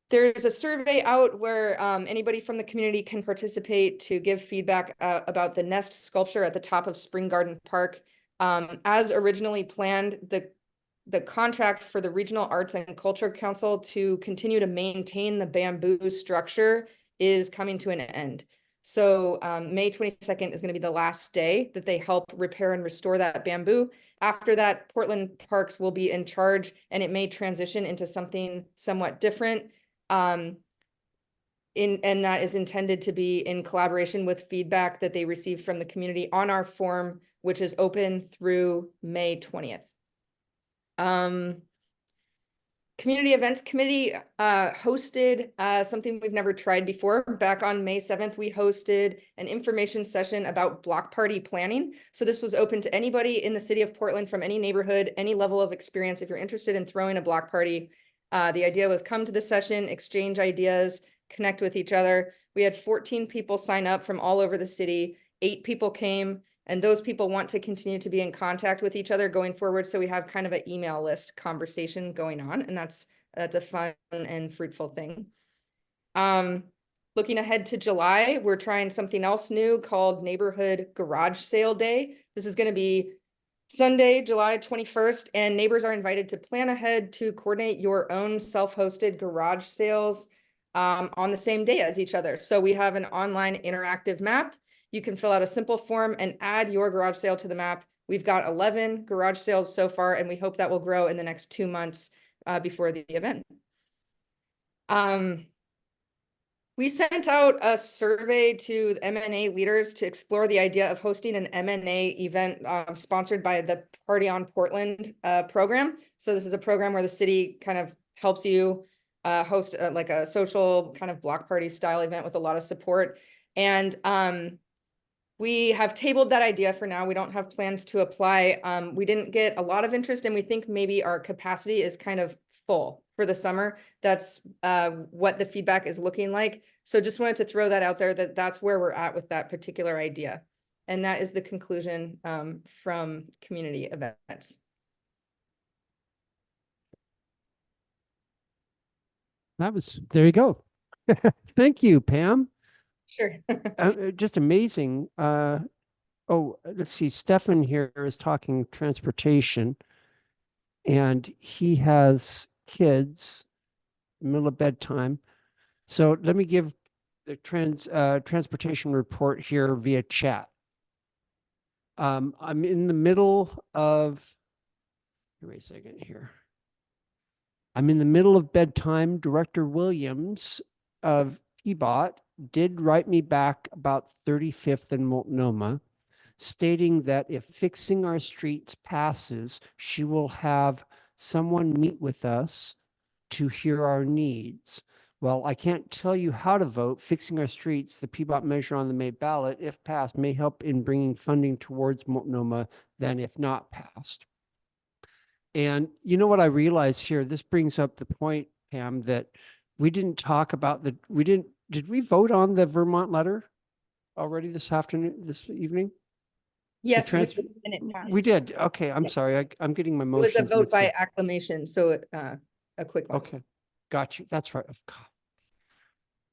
there's a survey out where anybody from the community can participate to give feedback about the nest sculpture at the top of Spring Garden Park. As originally planned, the contract for the Regional Arts and Culture Council to continue to maintain the bamboo structure is coming to an end. So May 22nd is going to be the last day that they help repair and restore that bamboo. After that, Portland Parks will be in charge, and it may transition into something somewhat different. And that is intended to be in collaboration with feedback that they receive from the community on our form, which is open through May 20th. Community Events Committee hosted something we've never tried before. Back on May 7th, we hosted an information session about block party planning. So this was open to anybody in the city of Portland from any neighborhood, any level of experience. If you're interested in throwing a block party, the idea was come to the session, exchange ideas, connect with each other. We had 14 people sign up from all over the city. 8 people came. And those people want to continue to be in contact with each other going forward. So we have kind of an email list conversation going on, and that's a fun and fruitful thing. Looking ahead to July, we're trying something else new called Neighborhood Garage Sale Day. This is going to be Sunday, July 21st, and neighbors are invited to plan ahead to coordinate your own self-hosted garage sales on the same day as each other. So we have an online interactive map. You can fill out a simple form and add your garage sale to the map. We've got 11 garage sales so far, and we hope that will grow in the next 2 months before the event. We sent out a survey to the M&A leaders to explore the idea of hosting an M&A event sponsored by the Party on Portland program. So this is a program where the city kind of helps you host like a social kind of block party style event with a lot of support. And we have tabled that idea for now. We don't have plans to apply. We didn't get a lot of interest, and we think maybe our capacity is kind of full for the summer. That's what the feedback is looking like. So just wanted to throw that out there, that that's where we're at with that particular idea. And that is the conclusion from community events. There you go. Thank you, Pam. Sure. Just amazing. Let's see. Stefan here is talking transportation, and he has kids, middle of bedtime. So let me give the transportation report here via chat. I'm in the middle of, wait a second here. I'm in the middle of bedtime. Director Williams of PBOT did write me back about 35th and Multnomah, stating that if fixing our streets passes, she will have someone meet with us to hear our needs. Well, I can't tell you how to vote. Fixing our streets, the PBOT measure on the May ballot, if passed, may help in bringing funding towards Multnomah than if not passed. And you know what I realized here? This brings up the point, Pam, that we didn't talk about did we vote on the Vermont letter already this evening? Yes, and it passed. We did. Okay, I'm Yes. sorry. I'm getting my It was motions a vote by mixed up. acclamation, so a quick one. Okay, got you. That's right. Oh, God.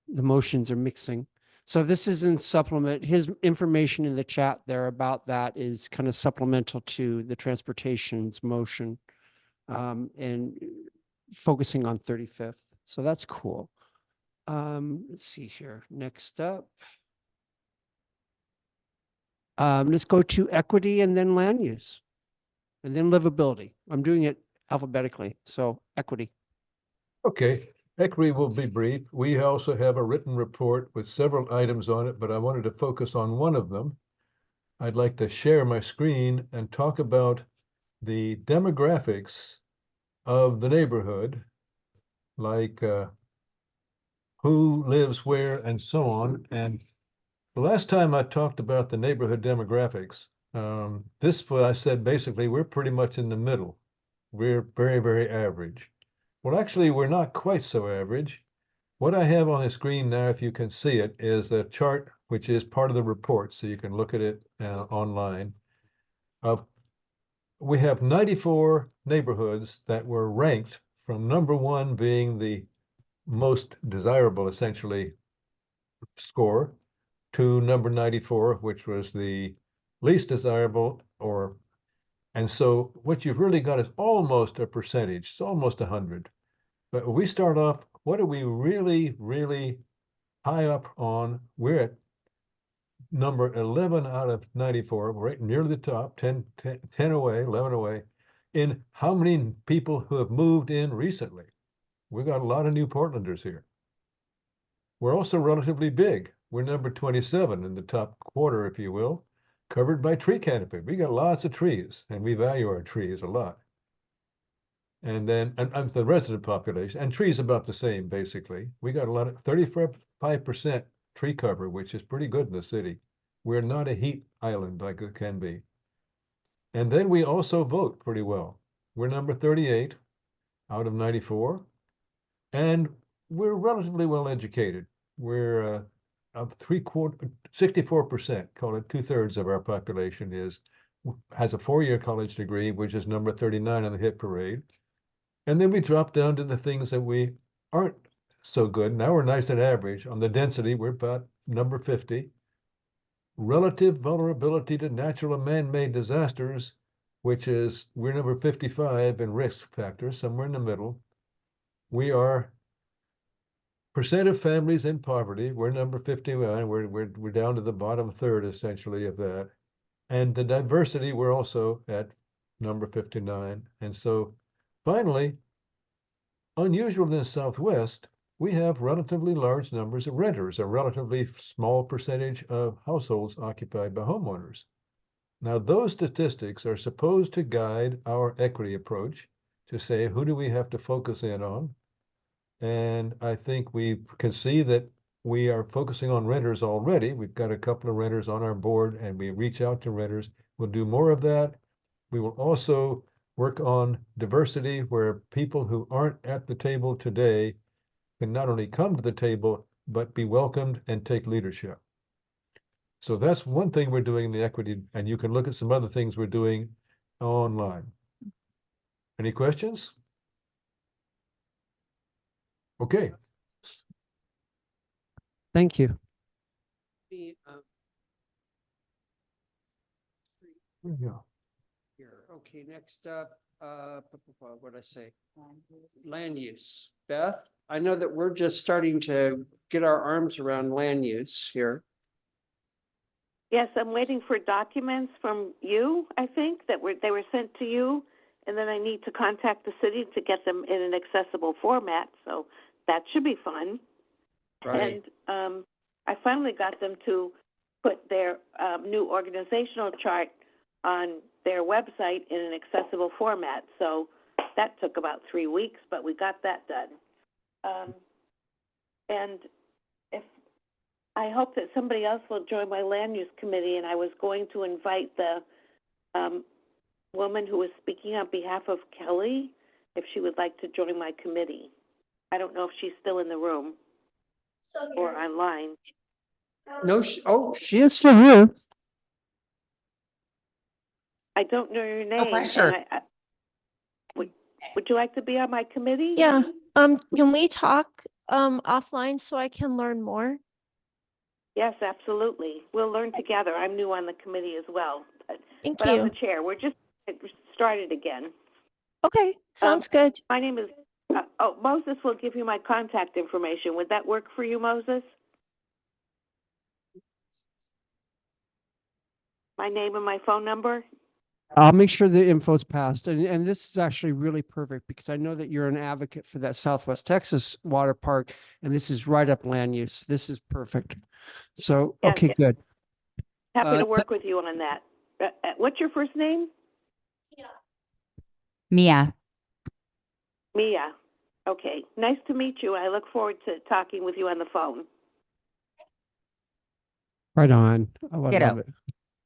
The motions are mixing. So this is in supplement. His information in the chat there about that is kind of supplemental to the transportation's motion and focusing on 35th. So that's cool. Let's see here. Next up. Let's go to equity and then land use and then livability. I'm doing it alphabetically. So equity. Okay, equity will be brief. We also have a written report with several items on it, but I wanted to focus on one of them. I'd like to share my screen and talk about the demographics of the neighborhood, like who lives where and so on. And the last time I talked about the neighborhood demographics, this what I said, basically, we're pretty much in the middle. We're very, very average. Well, actually, we're not quite so average. What I have on the screen now, if you can see it, is a chart, which is part of the report, so you can look at it online. We have 94 neighborhoods that were ranked from number 1 being the most desirable essentially score to number 94, which was the least desirable, and so what you've really got is almost a percentage. It's almost 100. But we start off, what are we really, really high up on? We're at number 11 out of 94, right near the top, 10 away, 11 away, in how many people who have moved in recently. We've got a lot of new Portlanders here. We're also relatively big. We're number 27 in the top quarter, if you will, covered by tree canopy. We got lots of trees, and we value our trees a lot. And then, and the resident population, and trees about the same, basically. We got a lot of 35% tree cover, which is pretty good in the city. We're not a heat island like it can be. And then we also vote pretty well. We're number 38 out of 94. And we're relatively well educated. We're of 64%, call it 2/3 of our population has a 4-year college degree, which is number 39 on the hit parade. And then we drop down to the things that we aren't so good. Now we're nice and average. On the density, we're about number 50. Relative vulnerability to natural and man-made disasters, which is, we're number 55 in risk factor, somewhere in the middle. We are percent of families in poverty, we're number 51. We're down to the bottom third, essentially, of that. And the diversity, we're also at number 59. And so finally, unusual in the Southwest, we have relatively large numbers of renters, a relatively small percentage of households occupied by homeowners. Now, those statistics are supposed to guide our equity approach to say, who do we have to focus in on? And I think we can see that we are focusing on renters already. We've got a couple of renters on our board, and we reach out to renters. We'll do more of that. We will also work on diversity, where people who aren't at the table today can not only come to the table, but be welcomed and take leadership. So that's one thing we're doing in the equity, and you can look at some other things we're doing online. Any questions? Okay. Thank you. Yeah. Here, okay, next up, what did I say? Land use. Beth, I know that we're just starting to get our arms around land use here. Yes, I'm waiting for documents from you, I think, they were sent to you. And then I need to contact the city to get them in an accessible format. So that should be fun. Right. And I finally got them to put their new organizational chart on their website in an accessible format. So that took about 3 weeks, but we got that done. And I hope that somebody else will join my land use committee, and I was going to invite the woman who was speaking on behalf of Kelly, if she would like to join my committee. I don't know if she's still in the room or online. No, she is still here. I don't know your name. pressure. and would you like to be on my committee? Yeah, can we talk offline so I can learn more? Yes, absolutely. We'll learn together. I'm new on the committee as well. Thank but I'm you. the chair. We're just started again. Okay, sounds good. My name is, Moses will give you my contact information. Would that work for you, Moses? My name and my phone number? I'll make sure the info's passed. And this is actually really perfect because I know that you're an advocate for that Southwest Texas water park, and this is right up land use. This is perfect. So, Yeah, okay, good. Happy to work with you on that. What's your first name? Mia. Mia. Okay. Nice to meet you. I look forward to talking with you on the phone. Right on. Oh, I Ditto. love it.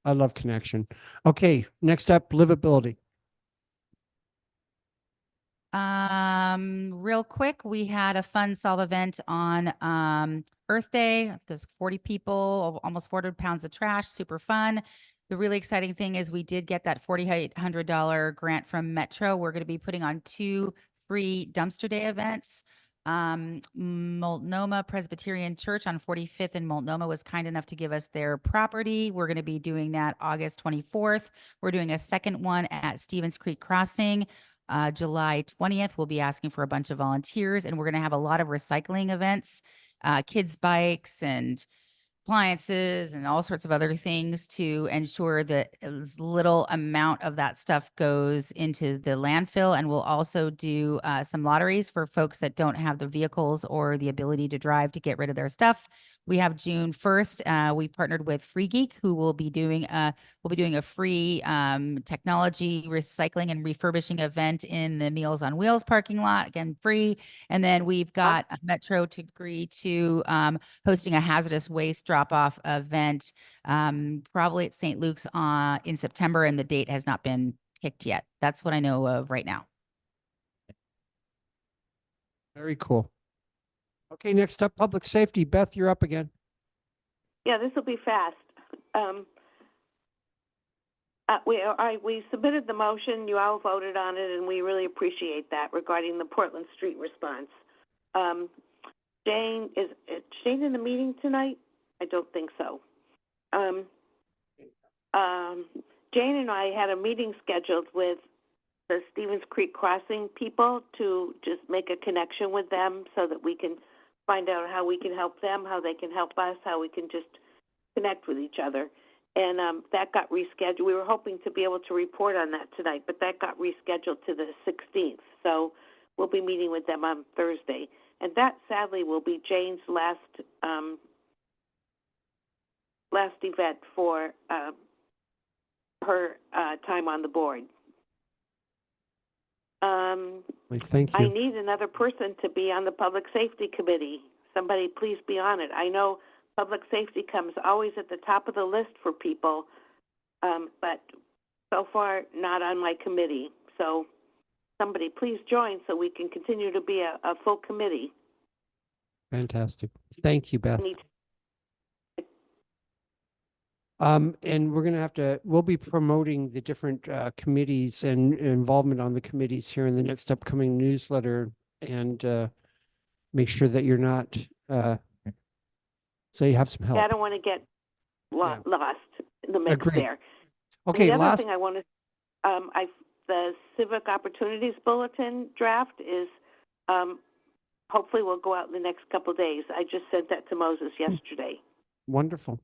I love connection. Okay, next up, livability. Real quick, we had a fun solve event on Earth Day. There's 40 people, almost 400 pounds of trash, super fun. The really exciting thing is we did get that $4,800 grant from Metro. We're going to be putting on 2 free dumpster day events. Multnomah Presbyterian Church on 45th and Multnomah was kind enough to give us their property. We're going to be doing that August 24th. We're doing a second one at Stevens Creek Crossing. July 20th, we'll be asking for a bunch of volunteers, and we're going to have a lot of recycling events, kids' bikes and appliances and all sorts of other things to ensure that as little amount of that stuff goes into the landfill. And we'll also do some lotteries for folks that don't have the vehicles or the ability to drive to get rid of their stuff. We have June 1st. We partnered with Free Geek, who will be doing a free technology recycling and refurbishing event in the Meals on Wheels parking lot. Again, free. And then we've got Metro to agree to hosting a hazardous waste drop-off event, probably at St. Luke's in September, and the date has not been picked yet. That's what I know of right now. Very cool. Okay, next up, public safety. Beth, you're up again. Yeah, this will be fast. We submitted the motion, you all voted on it, and we really appreciate that regarding the Portland Street response. Jane, is Jane in the meeting tonight? I don't think so. Jane and I had a meeting scheduled with the Stevens Creek Crossing people to just make a connection with them so that we can find out how we can help them, how they can help us, how we can just connect with each other. And that got rescheduled. We were hoping to be able to report on that tonight, but that got rescheduled to the 16th. So we'll be meeting with them on Thursday. And that, sadly, will be Jane's last event for her time on the board. Thank you. I need another person to be on the Public Safety Committee. Somebody please be on it. I know public safety comes always at the top of the list for people, but so far not on my committee. So somebody please join so we can continue to be a full committee. Fantastic. Thank you, Beth. And we're going to we'll be promoting the different committees and involvement on the committees here in the next upcoming newsletter, and make sure that you're not, so you have some help. Yeah, I don't want to get lost in the mix Agreed. there. Okay, the other last, thing I want to, the Civic Opportunities Bulletin draft is, hopefully will go out in the next couple of days. I just sent that to Moses yesterday. wonderful.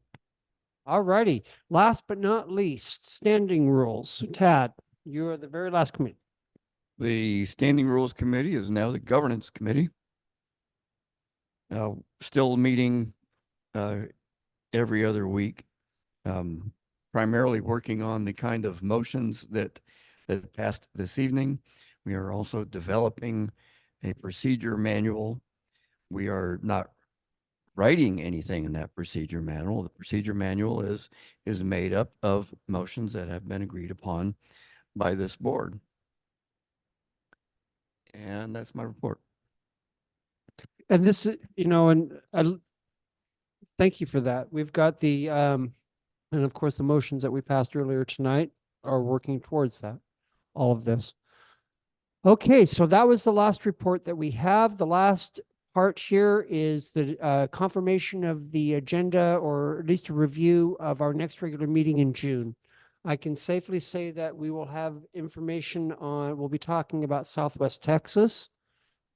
All righty. Last but not least, standing rules. Tad, you are the very last committee. The Standing Rules Committee is now the Governance Committee. Still meeting every other week, primarily working on the kind of motions that passed this evening. We are also developing a procedure manual. We are not writing anything in that procedure manual. The procedure manual is made up of motions that have been agreed upon by this board. And that's my report. And this, and thank you for that. We've got the, and of course, the motions that we passed earlier tonight are working towards that, all of this. Okay, so that was the last report that we have. The last part here is the confirmation of the agenda, or at least a review of our next regular meeting in June. I can safely say that we will have information on, we'll be talking about Southwest Texas.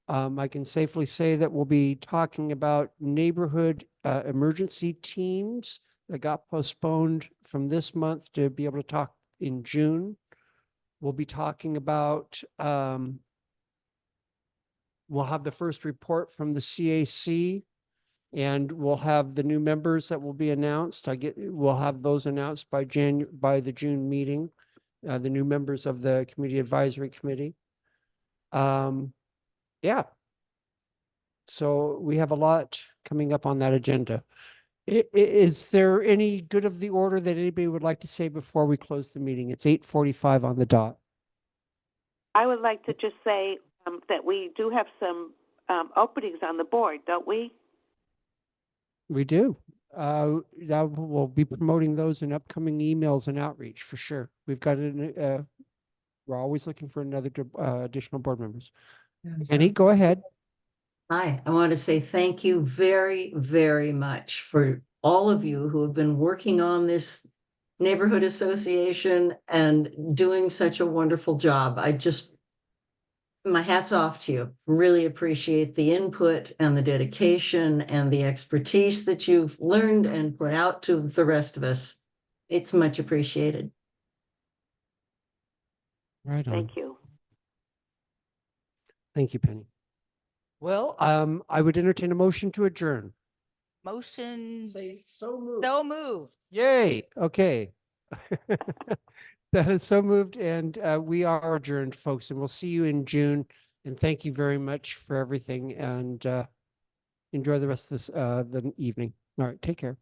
I can safely say that we'll be talking about neighborhood emergency teams that got postponed from this month to be able to talk in June. We'll be talking about, we'll have the first report from the CAC, and we'll have the new members that will be announced. We'll have those announced by the June meeting, the new members of the Community Advisory Committee. Yeah. So we have a lot coming up on that agenda. Is there any good of the order that anybody would like to say before we close the meeting? It's 8:45 on the dot. I would like to just say that we do have some openings on the board, don't we? We do. That we'll be promoting those in upcoming emails and outreach for sure. We've got we're always looking for another additional board members. Annie, go ahead. Hi, I want to say thank you very, very much for all of you who have been working on this neighborhood association and doing such a wonderful job. My hat's off to you. Really appreciate the input and the dedication and the expertise that you've learned and put out to the rest of us. It's much appreciated. Right on. Thank you. Thank you, Penny. Well, I would entertain a motion to adjourn. Motion, So moved. so moved. Yay, okay. That is so moved, and we are adjourned, folks, and we'll see you in June. And thank you very much for everything, and enjoy the rest of this the evening. All right, take care.